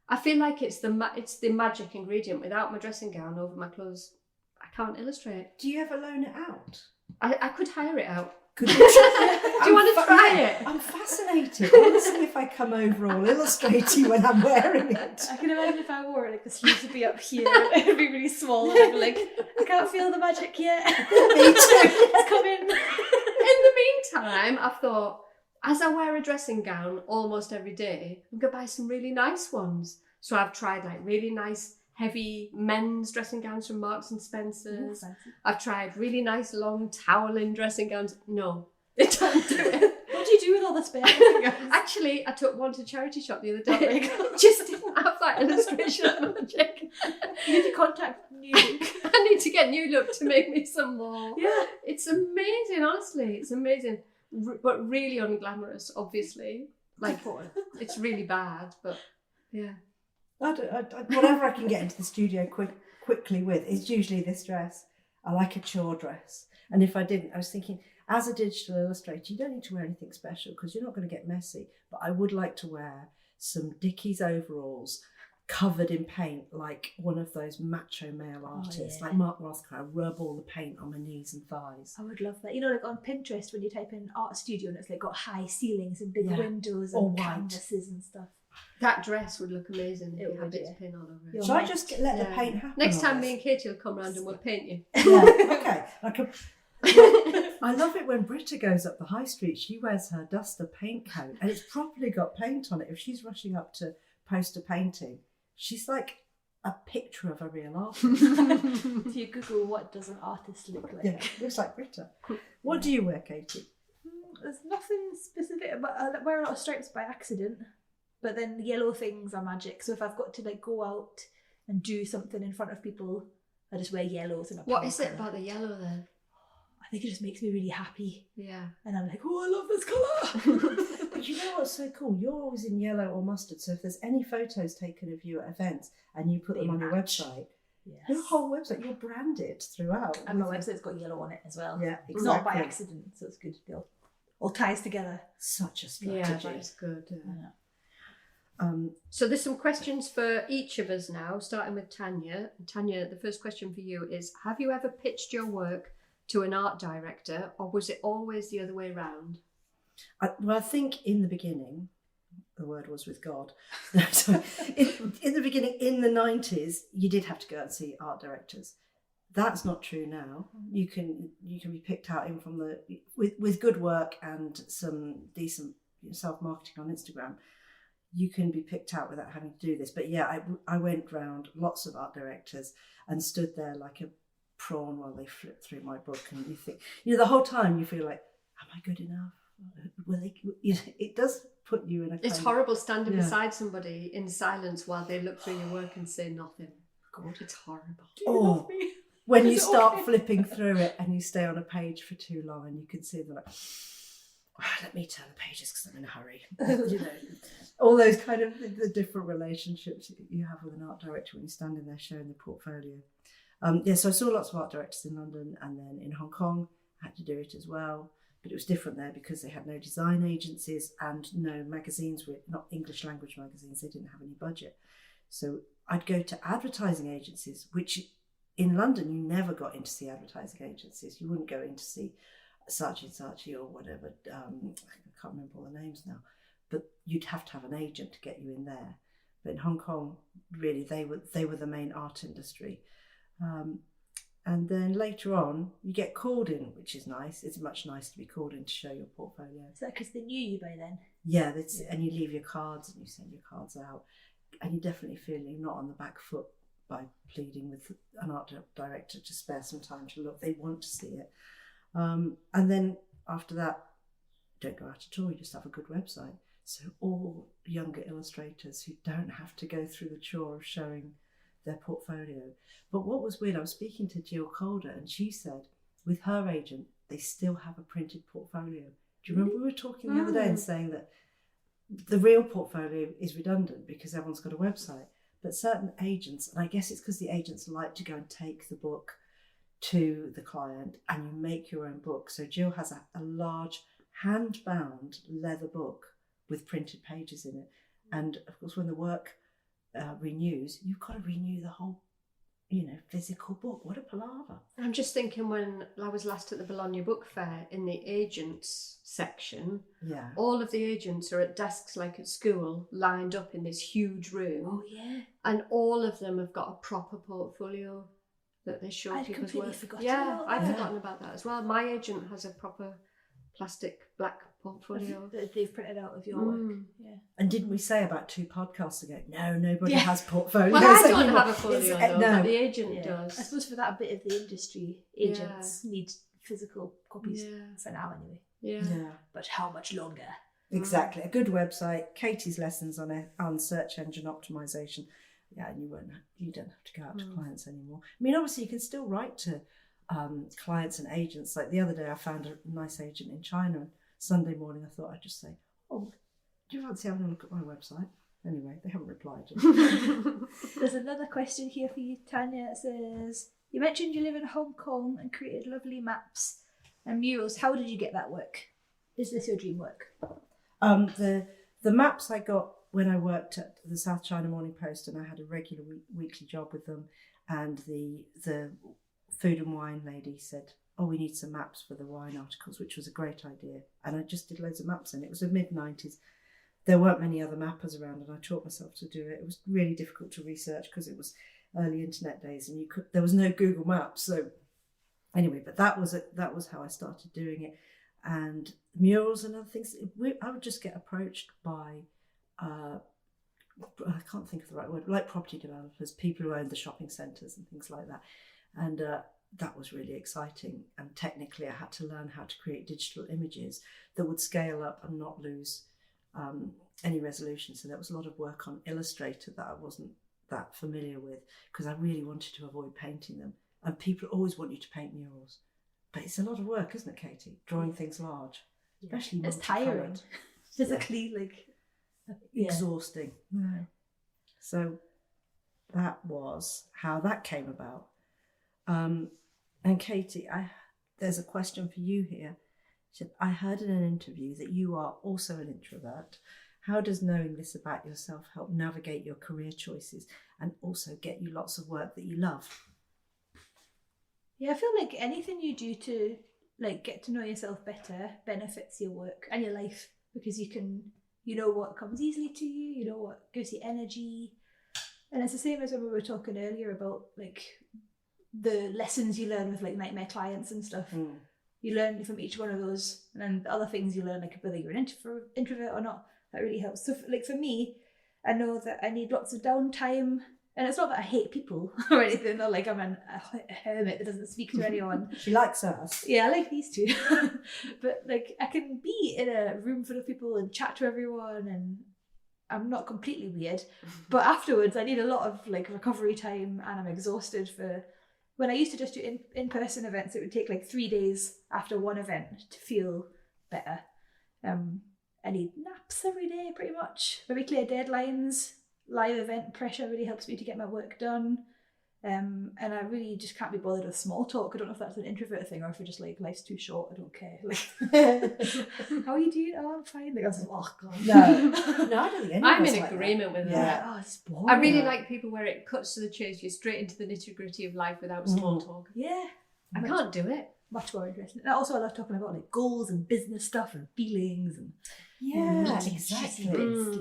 [SPEAKER 3] I feel like it's the magic ingredient. Without my dressing gown over my clothes, I can't illustrate.
[SPEAKER 1] Do you ever loan it out?
[SPEAKER 3] I could hire it out.
[SPEAKER 1] Could you?
[SPEAKER 3] Do you want to try it?
[SPEAKER 1] I'm fascinated. I want to see if I come over all illustrating when I'm wearing it.
[SPEAKER 2] I can imagine if I wore it, like the sleeves would be up here, and it'd be really small, and I'd be like, I can't feel the magic yet.
[SPEAKER 1] Me too.
[SPEAKER 2] It's coming.
[SPEAKER 3] In the meantime, I've thought, as I wear a dressing gown almost every day, I'm going to buy some really nice ones. So I've tried like really nice heavy men's dressing gowns from Marks and Spencer's. I've tried really nice long toweling dressing gowns. No, they don't do it.
[SPEAKER 2] What do you do with all the spare dressing gowns?
[SPEAKER 3] Actually, I took one to a charity shop the other day. It just didn't have that illustration magic.
[SPEAKER 2] You need to contact New Look.
[SPEAKER 3] I need to get New Look to make me some more.
[SPEAKER 2] Yeah.
[SPEAKER 3] It's amazing, honestly. It's amazing. But really unglamorous, obviously. Like, it's really bad, but yeah.
[SPEAKER 1] Whatever I can get into the studio quickly with is usually this dress. I like a chore dress. And if I didn't, I was thinking, as a digital illustrator, you don't need to wear anything special because you're not going to get messy. But I would like to wear some Dickies overalls, covered in paint like one of those macho male artists, like Mark Rothko. I rub all the paint on my knees and thighs.
[SPEAKER 2] I would love that. You know, like on Pinterest when you type in art studio and it's like got high ceilings and big windows and canvases and stuff.
[SPEAKER 3] That dress would look amazing if
[SPEAKER 2] It
[SPEAKER 3] you had
[SPEAKER 2] would,
[SPEAKER 3] its
[SPEAKER 2] yeah.
[SPEAKER 3] pin all over it.
[SPEAKER 1] Shall I just let the paint happen?
[SPEAKER 3] Next time
[SPEAKER 1] on
[SPEAKER 3] me
[SPEAKER 1] this?
[SPEAKER 3] and Katie will come round and we'll paint you.
[SPEAKER 1] Yeah, okay. I love it when Britta goes up the high street. She wears her duster paint coat and it's properly got paint on it. If she's rushing up to post a painting, she's like a picture of a real artist.
[SPEAKER 2] If you Google what does an artist look like.
[SPEAKER 1] Yeah, looks like Britta. What do you wear, Katie?
[SPEAKER 2] There's nothing specific, but I wear a lot of stripes by accident. But then yellow things are magic. So if I've got to like go out and do something in front of people, I just wear yellows. And
[SPEAKER 3] what is it about the yellow then?
[SPEAKER 2] I think it just makes me really happy.
[SPEAKER 3] Yeah.
[SPEAKER 2] And I'm like, oh, I love this colour.
[SPEAKER 1] But you know what's so cool? You're always in yellow or mustard. So if there's any photos taken of you at events and you put them on your website, your whole website, you're branded throughout.
[SPEAKER 2] And my website's got yellow on it as well.
[SPEAKER 1] Yeah, exactly.
[SPEAKER 2] Not by accident, so it's good. It all ties together.
[SPEAKER 1] Such a strategy.
[SPEAKER 3] Yeah, that's good.
[SPEAKER 2] Yeah.
[SPEAKER 3] So there's some questions for each of us now, starting with Tanya. Tanya, the first question for you is, have you ever pitched your work to an art director, or was it always the other way around?
[SPEAKER 1] I think in the beginning, the word was with God. No, sorry. In the beginning, in the 90s, you did have to go and see art directors. That's not true now. You can be picked out in from with good work and some decent self-marketing on Instagram. You can be picked out without having to do this. But yeah, I went round lots of art directors and stood there like a prawn while they flipped through my book, and you think, the whole time you feel like, am I good enough? Will they? It does put you in a.
[SPEAKER 3] It's horrible standing beside somebody in silence while they look through your work and say nothing. God, it's horrible.
[SPEAKER 2] Do you love me?
[SPEAKER 1] When you start flipping through it and you stay on a page for too long, and you can see them like, let me turn the pages because I'm in a hurry. All those kind of the different relationships you have with an art director when you're standing there showing the portfolio. So I saw lots of art directors in London, and then in Hong Kong I had to do it as well. But it was different there because they had no design agencies and no magazines, not English language magazines. They didn't have any budget. So I'd go to advertising agencies, which in London you never got in to see advertising agencies. You wouldn't go in to see Saatchi or whatever. I can't remember all the names now. But you'd have to have an agent to get you in there. But in Hong Kong, really, they were the main art industry. And then later on, you get called in, which is nice. It's much nicer to be called in to show your portfolio.
[SPEAKER 2] Is that because they knew you by then?
[SPEAKER 1] Yeah, and you leave your cards and you send your cards out. And you definitely feel you're not on the back foot by pleading with an art director to spare some time to look. They want to see it. And then after that, don't go out at all. You just have a good website. So all younger illustrators who don't have to go through the chore of showing their portfolio. But what was weird, I was speaking to Jill Calder, and she said with her agent, they still have a printed portfolio. Do you remember we were talking the other day and saying that the real portfolio is redundant because everyone's got a website, but certain agents, and I guess it's because the agents like to go and take the book to the client and you make your own book. So Jill has a large hand-bound leather book with printed pages in it. And of course, when the work renews, you've got to renew the whole, physical book. What a palaver.
[SPEAKER 3] I'm just thinking when I was last at the Bologna Book Fair in the agents section, all of the agents are at desks like at school, lined up in this huge room.
[SPEAKER 2] Oh, yeah.
[SPEAKER 3] And all of them have got a proper portfolio that they show people's work. I'd forgotten about that as well. My agent has a proper plastic black portfolio
[SPEAKER 2] that they've printed out of your work. Yeah.
[SPEAKER 1] And didn't we say about 2 podcasts ago? No, nobody has portfolios.
[SPEAKER 3] Well, I don't have a folio though,
[SPEAKER 1] no.
[SPEAKER 3] but the agent does.
[SPEAKER 2] I suppose for that bit of the industry, agents need physical copies for now anyway.
[SPEAKER 3] Yeah.
[SPEAKER 2] But how much longer?
[SPEAKER 1] Exactly. A good website, Katie's lessons on search engine optimization. Yeah, and you don't have to go out to clients anymore. I mean, obviously you can still write to clients and agents. Like the other day I found a nice agent in China, and Sunday morning I thought I'd just say, oh, do you fancy having a look at my website? Anyway, they haven't replied.
[SPEAKER 2] There's another question here for you, Tanya. It says, you mentioned you live in Hong Kong and created lovely maps and murals. How did you get that work? Is this your dream work?
[SPEAKER 1] The maps I got when I worked at the South China Morning Post, and I had a regular weekly job with them, and the food and wine lady said, "Oh, we need some maps for the wine articles," which was a great idea. And I just did loads of maps, and it was the mid-90s. There weren't many other mappers around, and I taught myself to do it. It was really difficult to research because it was early internet days, and there was no Google Maps. So anyway, but that was how I started doing it. And murals and other things, I would just get approached by, I can't think of the right word, like property developers, people who owned the shopping centres and things like that. And that was really exciting. And technically I had to learn how to create digital images that would scale up and not lose any resolution. So there was a lot of work on Illustrator that I wasn't that familiar with, because I really wanted to avoid painting them. And people always want you to paint murals. But it's a lot of work, isn't it, Katie? Drawing things large, especially
[SPEAKER 2] it's tiring, physically,
[SPEAKER 1] exhausting.
[SPEAKER 2] Yeah.
[SPEAKER 1] So that was how that came about. And Katie, there's a question for you here. She said, I heard in an interview that you are also an introvert. How does knowing this about yourself help navigate your career choices and also get you lots of work that you love?
[SPEAKER 2] Yeah, I feel like anything you do to get to know yourself better benefits your work and your life, because you know what comes easily to you, you know what gives you energy. And it's the same as when we were talking earlier about the lessons you learn with nightmare clients and stuff. You learn from each one of those, and then the other things you learn, whether you're an introvert or not, that really helps. So for me, I know that I need lots of downtime. And it's not that I hate people or anything, not like I'm a hermit that doesn't speak to anyone.
[SPEAKER 1] She likes us.
[SPEAKER 2] Yeah, I like these two. But I can be in a room full of people and chat to everyone, and I'm not completely weird. But afterwards I need a lot of recovery time, and I'm exhausted. When I used to just do in-person events, it would take 3 days after one event to feel better. I need naps every day pretty much. Very clear deadlines. Live event pressure really helps me to get my work done. And I really just can't be bothered with small talk. I don't know if that's an introvert thing, or if you're just life's too short, I don't care. How are you doing? Oh, I'm fine. I was oh god.
[SPEAKER 1] No, I don't think
[SPEAKER 3] I'm in agreement with that.
[SPEAKER 1] Yeah.
[SPEAKER 2] Oh, it's boring.
[SPEAKER 3] I really like people where it cuts to the chase, you're straight into the nitty-gritty of life without small talk.
[SPEAKER 2] Yeah.
[SPEAKER 3] I can't do it.
[SPEAKER 2] Much more interesting. And also I love talking about goals and business stuff and feelings and
[SPEAKER 1] exactly.
[SPEAKER 2] Bits,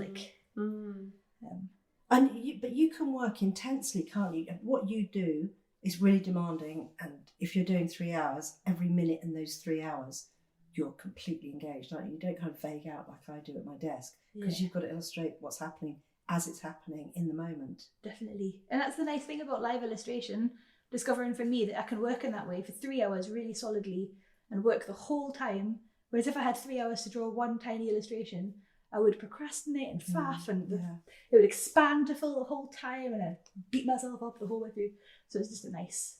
[SPEAKER 1] but you can work intensely, can't you? And what you do is really demanding, and if you're doing 3 hours, every minute in those 3 hours you're completely engaged, aren't you? You don't kind of vague out like I do at my desk, because you've got to illustrate what's happening as it's happening in the moment.
[SPEAKER 2] Definitely. And that's the nice thing about live illustration, discovering for me that I can work in that way for 3 hours really solidly and work the whole time. Whereas if I had 3 hours to draw one tiny illustration, I would procrastinate and faff, and it would expand to fill the whole time, and I'd beat myself up the whole way through. So it's just a nice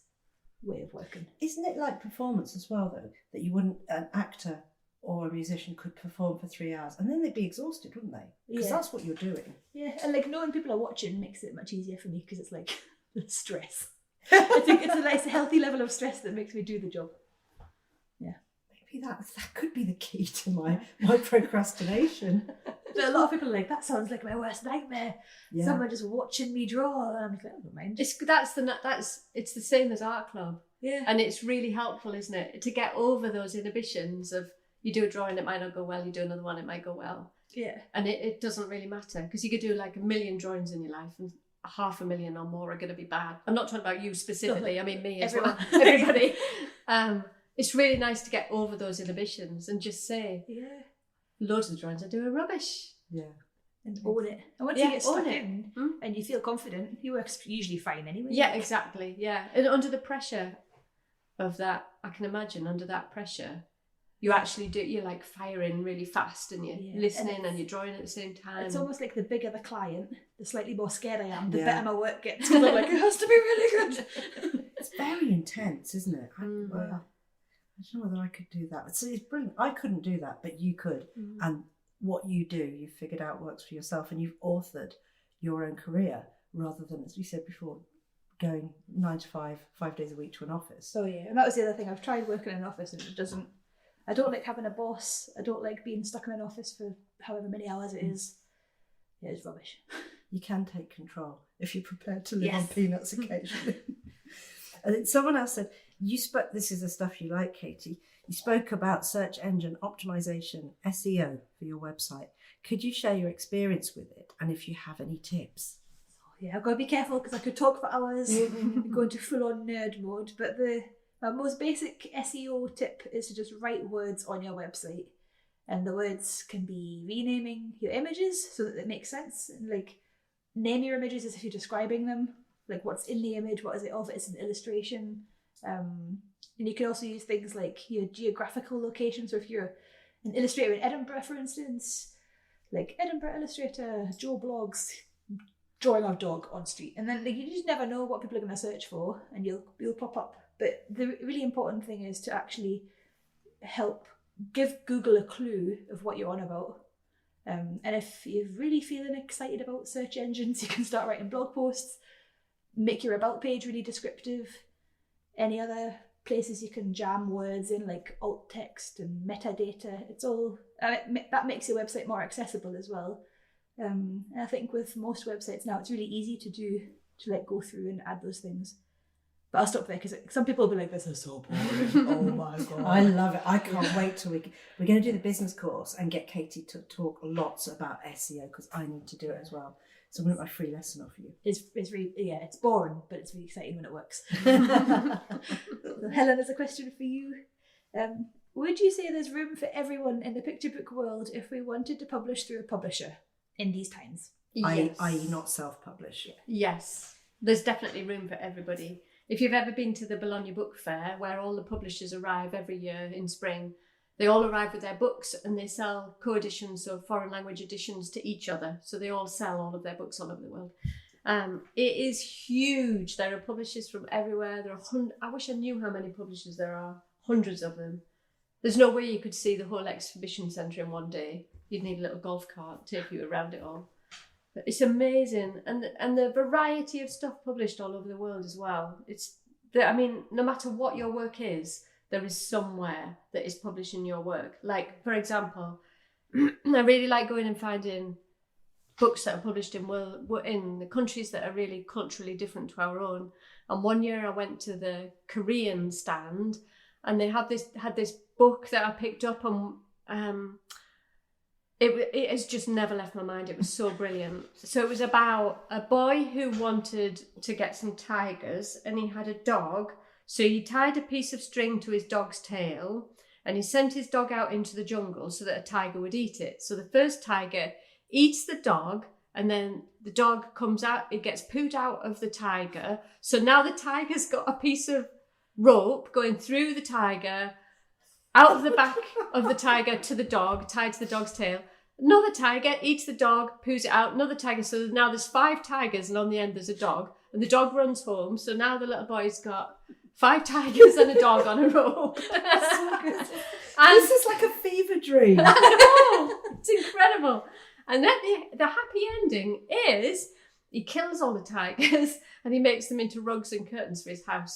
[SPEAKER 2] way of working.
[SPEAKER 1] Isn't it like performance as well, though, that an actor or a musician could perform for 3 hours and then they'd be exhausted, wouldn't they? Because that's what you're doing.
[SPEAKER 2] Yeah, and knowing people are watching makes it much easier for me, because it's the stress. I think it's a nice healthy level of stress that makes me do the job. Yeah.
[SPEAKER 1] Maybe that could be the key to my procrastination.
[SPEAKER 2] But a lot of people are that sounds like my worst nightmare. Yeah. Someone just watching me draw, and I'm I don't mind.
[SPEAKER 3] It's the same as art club.
[SPEAKER 2] Yeah.
[SPEAKER 3] And it's really helpful, isn't it, to get over those inhibitions of, you do a drawing, it might not go well, you do another one, it might go well.
[SPEAKER 2] Yeah.
[SPEAKER 3] And it doesn't really matter, because you could do 1 million drawings in your life, and 500,000 or more are going to be bad. I'm not talking about you specifically, I mean me as well. Everybody. It's really nice to get over those inhibitions and just say, loads of the drawings I do are rubbish.
[SPEAKER 1] Yeah.
[SPEAKER 2] And own it. And once you get stuck in and you feel confident, your work's usually fine anyway.
[SPEAKER 3] Yeah, exactly. Yeah. And under the pressure of that, I can imagine under that pressure, you actually do, you're firing really fast, and you're listening and you're drawing at the same time.
[SPEAKER 2] It's almost like the bigger the client, the slightly more scared I am, the better my work gets. Because I'm it has to be really good.
[SPEAKER 1] It's very intense, isn't it? I don't know whether I could do that. It's brilliant. I couldn't do that, but you could. And what you do, you've figured out works for yourself, and you've authored your own career, rather than, as we said before, going 9 to 5, 5 days a week to an office.
[SPEAKER 2] Oh yeah, and that was the other thing. I've tried working in an office, and it doesn't. I don't like having a boss. I don't like being stuck in an office for however many hours it is. Yeah, it's rubbish.
[SPEAKER 1] You can take control if you're prepared to live on
[SPEAKER 2] Yes.
[SPEAKER 1] peanuts occasionally. And then someone else said, this is the stuff you like, Katie. You spoke about search engine optimization, SEO for your website. Could you share your experience with it and if you have any tips?
[SPEAKER 2] Yeah, I've got to be careful because I could talk for hours and go into full-on nerd mode. But the most basic SEO tip is to just write words on your website. And the words can be renaming your images so that it makes sense. And like, name your images as if you're describing them. Like, what's in the image, what is it of? It's an illustration. And you can also use things like your geographical location. So if you're an illustrator in Edinburgh, for instance, like Edinburgh illustrator, Joe blogs, drawing of dog on street. And then like, you just never know what people are going to search for, and you'll pop up. But the really important thing is to actually give Google a clue of what you're on about. And if you're really feeling excited about search engines, you can start writing blog posts, make your about page really descriptive. Any other places you can jam words in, like alt text and metadata, it's all that makes your website more accessible as well. And I think with most websites now, it's really easy to like go through and add those things. But I'll stop there because some people will be like, this is so boring. Oh my God.
[SPEAKER 1] I love it. I can't wait till we're going to do the business course and get Katie to talk lots about SEO because I need to do it as well. So I'm going to get my free lesson off you.
[SPEAKER 2] It's really, it's boring, but it's really exciting when it works. Helen, there's a question for you. Would you say there's room for everyone in the picture book world if we wanted to publish through a publisher in these times?
[SPEAKER 3] Yes.
[SPEAKER 1] I.e. not self-publish.
[SPEAKER 3] Yes, there's definitely room for everybody. If you've ever been to the Bologna Book Fair, where all the publishers arrive every year in spring, they all arrive with their books and they sell co-editions, so foreign language editions, to each other. So they all sell all of their books all over the world. It is huge. There are publishers from everywhere. I wish I knew how many publishers there are. Hundreds of them. There's no way you could see the whole exhibition centre in one day. You'd need a little golf cart to take you around it all. But it's amazing. And the variety of stuff published all over the world as well. No matter what your work is, there is somewhere that is publishing your work. Like, for example, I really like going and finding books that are published in the countries that are really culturally different to our own. And one year I went to the Korean stand and they had this book that I picked up and it has just never left my mind. It was so brilliant. So it was about a boy who wanted to get some tigers and he had a dog. So he tied a piece of string to his dog's tail and he sent his dog out into the jungle so that a tiger would eat it. So the first tiger eats the dog and then the dog comes out, it gets pooed out of the tiger. So now the tiger's got a piece of rope going through the tiger, out of the back of the tiger to the dog, tied to the dog's tail. Another tiger eats the dog, poos it out, another tiger. So now there's 5 tigers and on the end there's a dog. And the dog runs home. So now the little boy's got 5 tigers and a dog on a rope.
[SPEAKER 1] So good. This is like a fever dream.
[SPEAKER 3] I know, it's incredible. And then the happy ending is he kills all the tigers and he makes them into rugs and curtains for his house.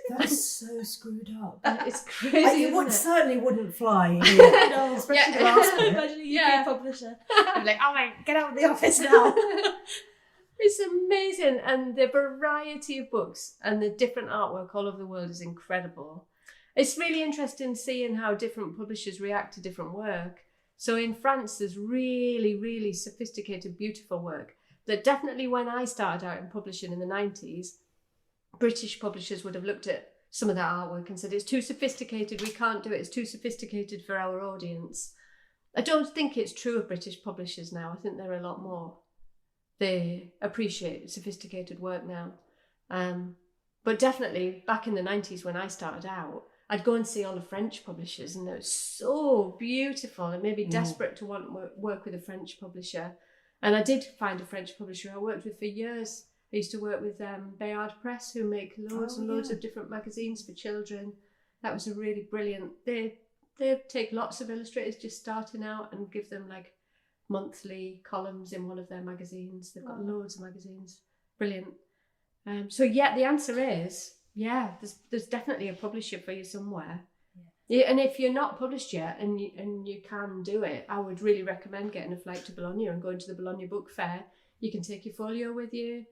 [SPEAKER 1] That's so screwed up.
[SPEAKER 3] It's crazy.
[SPEAKER 1] It certainly wouldn't fly here. No, especially the last bit.
[SPEAKER 2] Imagine a UK publisher. I'm like, oh my, get out of the office now.
[SPEAKER 3] It's amazing. And the variety of books and the different artwork all over the world is incredible. It's really interesting seeing how different publishers react to different work. So in France, there's really, really sophisticated, beautiful work that definitely when I started out in publishing in the 90s, British publishers would have looked at some of that artwork and said, it's too sophisticated, we can't do it, it's too sophisticated for our audience. I don't think it's true of British publishers now. I think they're a lot more. They appreciate sophisticated work now. But definitely back in the 90s when I started out, I'd go and see all the French publishers and they were so beautiful and maybe desperate to want to work with a French publisher. And I did find a French publisher I worked with for years. I used to work with Bayard Press, who make loads and loads of different magazines for children. That was a really brilliant. They take lots of illustrators just starting out and give them like monthly columns in one of their magazines. They've got loads of magazines. Brilliant. So yeah, the answer is there's definitely a publisher for you somewhere. Yeah, and if you're not published yet and you can do it, I would really recommend getting a flight to Bologna and going to the Bologna Book Fair. You can take your folio with you.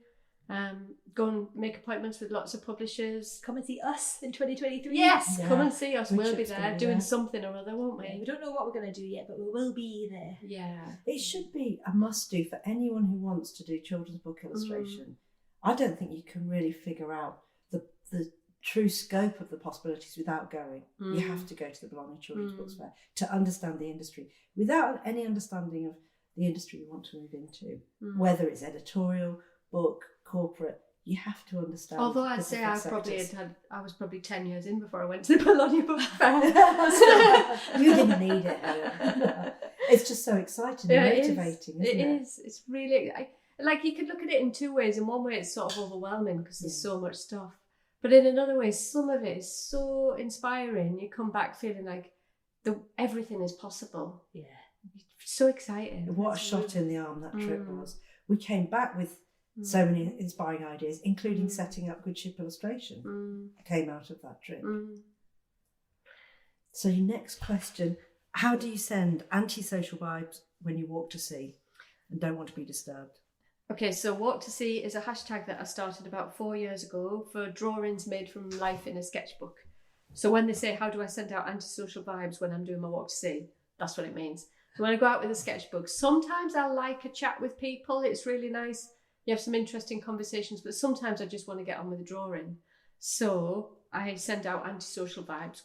[SPEAKER 3] Go and make appointments with lots of publishers.
[SPEAKER 2] Come and see us in 2023.
[SPEAKER 3] Yes,
[SPEAKER 1] Yeah.
[SPEAKER 3] come and see us. We'll be
[SPEAKER 1] Richard's gonna
[SPEAKER 3] there
[SPEAKER 1] be
[SPEAKER 3] doing
[SPEAKER 1] there.
[SPEAKER 3] something or other, won't we?
[SPEAKER 2] We don't know what we're going to do yet, but we will be there.
[SPEAKER 3] Yeah.
[SPEAKER 1] It should be a must-do for anyone who wants to do children's book illustration. I don't think you can really figure out the true scope of the possibilities without going. You have to go to the Bologna Children's Books Fair to understand the industry. Without any understanding of the industry you want to move into, whether it's editorial, book, corporate, you have to understand.
[SPEAKER 3] Although I'd
[SPEAKER 1] the
[SPEAKER 3] say
[SPEAKER 1] different
[SPEAKER 3] I was probably 10 years in before I went to the Bologna Book Fair.
[SPEAKER 1] You didn't need it, Helen. It's just so exciting and motivating, isn't it?
[SPEAKER 3] It is. It's really, like you could look at it in two ways. In one way, it's sort of overwhelming because there's so much stuff. But in another way, some of it is so inspiring. You come back feeling like everything is possible.
[SPEAKER 2] Yeah.
[SPEAKER 3] So exciting.
[SPEAKER 1] What a shot in the arm that trip was. We came back with so many inspiring ideas, including setting up Good Ship Illustration. Came out of that trip. So your next question, how do you send antisocial vibes when you walk to sea and don't want to be disturbed?
[SPEAKER 3] Okay, so Walk to Sea is a hashtag that I started about 4 years ago for drawings made from life in a sketchbook. So when they say, how do I send out antisocial vibes when I'm doing my walk to sea? That's what it means. So when I go out with a sketchbook, sometimes I like a chat with people. It's really nice. You have some interesting conversations, but sometimes I just want to get on with the drawing. So I send out antisocial vibes,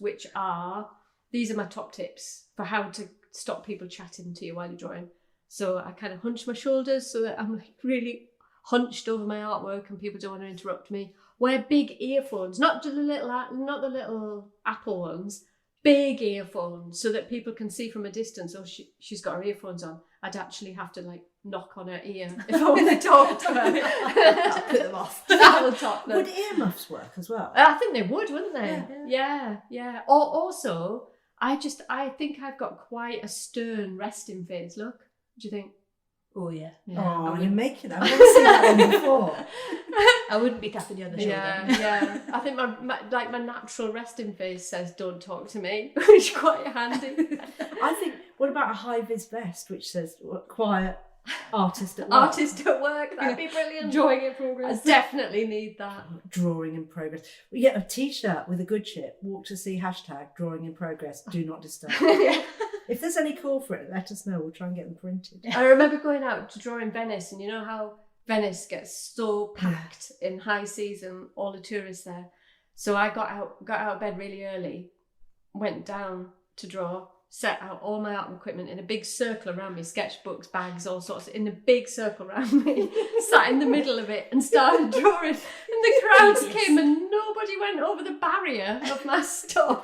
[SPEAKER 3] these are my top tips for how to stop people chatting to you while you're drawing. So I kind of hunch my shoulders so that I'm like really hunched over my artwork and people don't want to interrupt me. Wear big earphones, not the little Apple ones, big earphones so that people can see from a distance, oh, she's got her earphones on. I'd actually have to like knock on her ear if I want to talk to her.
[SPEAKER 2] That'll put them off.
[SPEAKER 3] That'll top them.
[SPEAKER 1] Would earmuffs work as well?
[SPEAKER 3] I think they would, wouldn't they? Yeah. Or also, I think I've got quite a stern resting face. Look. Do you think?
[SPEAKER 2] Oh, yeah.
[SPEAKER 1] Oh, you're making it. I've never seen that one before.
[SPEAKER 2] I wouldn't be tapping you on the shoulder.
[SPEAKER 3] Yeah. I think my natural resting face says, don't talk to me, which is quite handy.
[SPEAKER 1] I think, what about a high-vis vest which says, quiet, artist at work?
[SPEAKER 3] Artist at work, that'd be brilliant.
[SPEAKER 2] Drawing in progress.
[SPEAKER 3] I definitely need that.
[SPEAKER 1] Drawing in progress. We get a t-shirt with a good ship, walk to sea, hashtag, drawing in progress, do not disturb. If there's any call for it, let us know. We'll try and get them printed.
[SPEAKER 3] I remember going out to draw in Venice, and you know how Venice gets so packed in high season, all the tourists there. So I got out of bed really early, went down to draw, set out all my art equipment in a big circle around me, sketchbooks, bags, all sorts, in a big circle around me, sat in the middle of it and started drawing. And the crowds came and nobody went over the barrier of my stuff.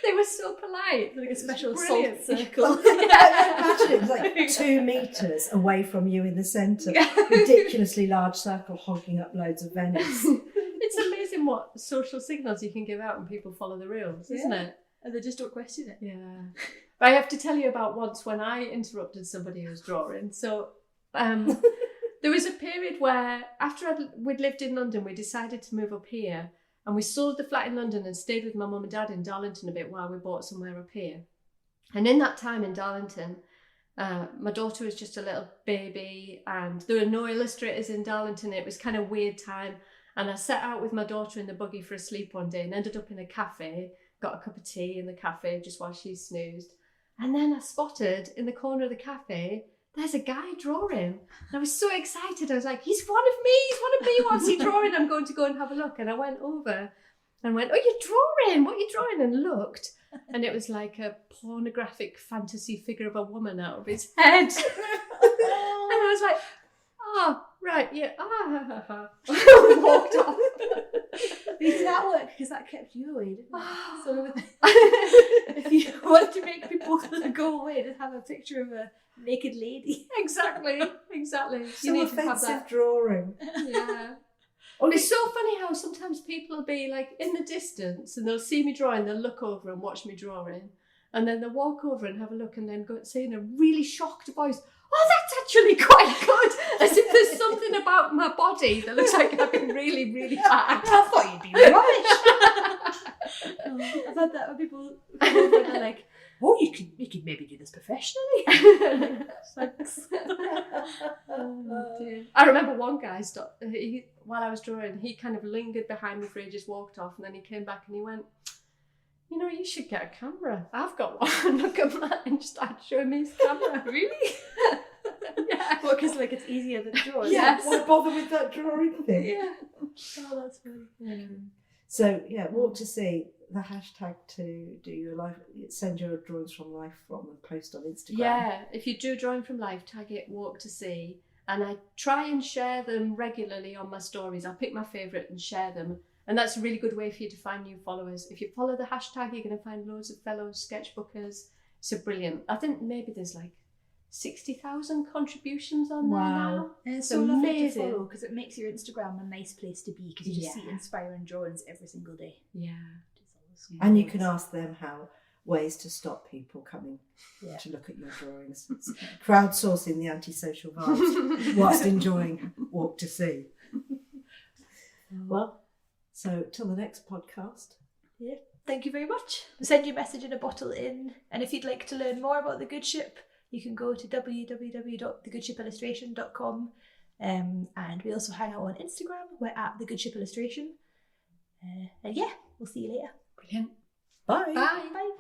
[SPEAKER 3] They were so polite.
[SPEAKER 2] Like a special
[SPEAKER 3] Brilliant.
[SPEAKER 2] salt circle.
[SPEAKER 1] Imagine it was like 2 metres away from you in the centre. Ridiculously large circle hogging up loads of Venice.
[SPEAKER 3] It's amazing what social signals you can give out and people follow the rules, isn't it?
[SPEAKER 2] And they just don't question it.
[SPEAKER 3] Yeah. But I have to tell you about once when I interrupted somebody who was drawing. So there was a period where after we'd lived in London, we decided to move up here, and we sold the flat in London and stayed with my mum and dad in Darlington a bit while we bought somewhere up here. And in that time in Darlington, my daughter was just a little baby and there were no illustrators in Darlington. It was kind of a weird time. And I set out with my daughter in the buggy for a sleep one day and ended up in a cafe, got a cup of tea in the cafe just while she snoozed. And then I spotted in the corner of the cafe, there's a guy drawing. And I was so excited. I was like, he's one of me. What's he drawing? I'm going to go and have a look. And I went over and went, oh, you're drawing. What are you drawing? And looked. And it was like a pornographic fantasy figure of a woman out of his head. And I was like, oh, right, yeah. Walked off.
[SPEAKER 2] Did that work? Because that kept you away, didn't it? So if you want to make people go away, just have a picture of a naked lady.
[SPEAKER 3] Exactly.
[SPEAKER 1] So you offensive drawing.
[SPEAKER 3] Yeah. It's so funny how sometimes people will be like in the distance and they'll see me drawing, they'll look over and watch me drawing, and then they'll walk over and have a look and then go say in a really shocked voice, oh, that's actually quite good. As if there's something about my body that looks like I've been really, really bad.
[SPEAKER 2] I thought you'd be rubbish. I've had that when people come over and they're like, oh, you could maybe do this professionally. Thanks.
[SPEAKER 3] Oh, dear. I remember one guy stopped, while I was drawing, he kind of lingered behind me for ages, walked off, and then he came back and he went, you know, you should get a camera. I've got one. Look at mine. And started showing me his camera.
[SPEAKER 2] Really?
[SPEAKER 3] Yeah.
[SPEAKER 2] Well, because like it's easier than drawing.
[SPEAKER 1] Yeah, why bother with that drawing thing?
[SPEAKER 3] Yeah.
[SPEAKER 2] Oh, that's funny.
[SPEAKER 1] So yeah, walk to see, the hashtag to do your life, send your drawings from life from and post on Instagram.
[SPEAKER 3] Yeah, if you do drawing from life, tag it walk to see. And I try and share them regularly on my stories. I'll pick my favourite and share them. And that's a really good way for you to find new followers. If you follow the hashtag, you're going to find loads of fellow sketchbookers. So brilliant. I think maybe there's like 60,000 contributions on there now.
[SPEAKER 2] And it's
[SPEAKER 3] It's
[SPEAKER 2] so lovely to
[SPEAKER 3] amazing.
[SPEAKER 2] follow because it makes your Instagram a nice place to be because you just see
[SPEAKER 3] Yeah.
[SPEAKER 2] inspiring drawings every single day.
[SPEAKER 3] Yeah.
[SPEAKER 1] And you can ask them how ways to stop people coming
[SPEAKER 2] Yeah.
[SPEAKER 1] to look at your drawings. It's crowdsourcing the antisocial vibes whilst enjoying walk to see. Well, so till the next podcast.
[SPEAKER 2] Yeah. Thank you very much. Send your message in a bottle in. And if you'd like to learn more about The Good Ship, you can go to www.thegoodshipillustration.com. And we also hang out on Instagram. We're at The Good Ship Illustration. And yeah, we'll see you later.
[SPEAKER 3] Brilliant.
[SPEAKER 1] Bye.
[SPEAKER 3] Bye.
[SPEAKER 2] Bye.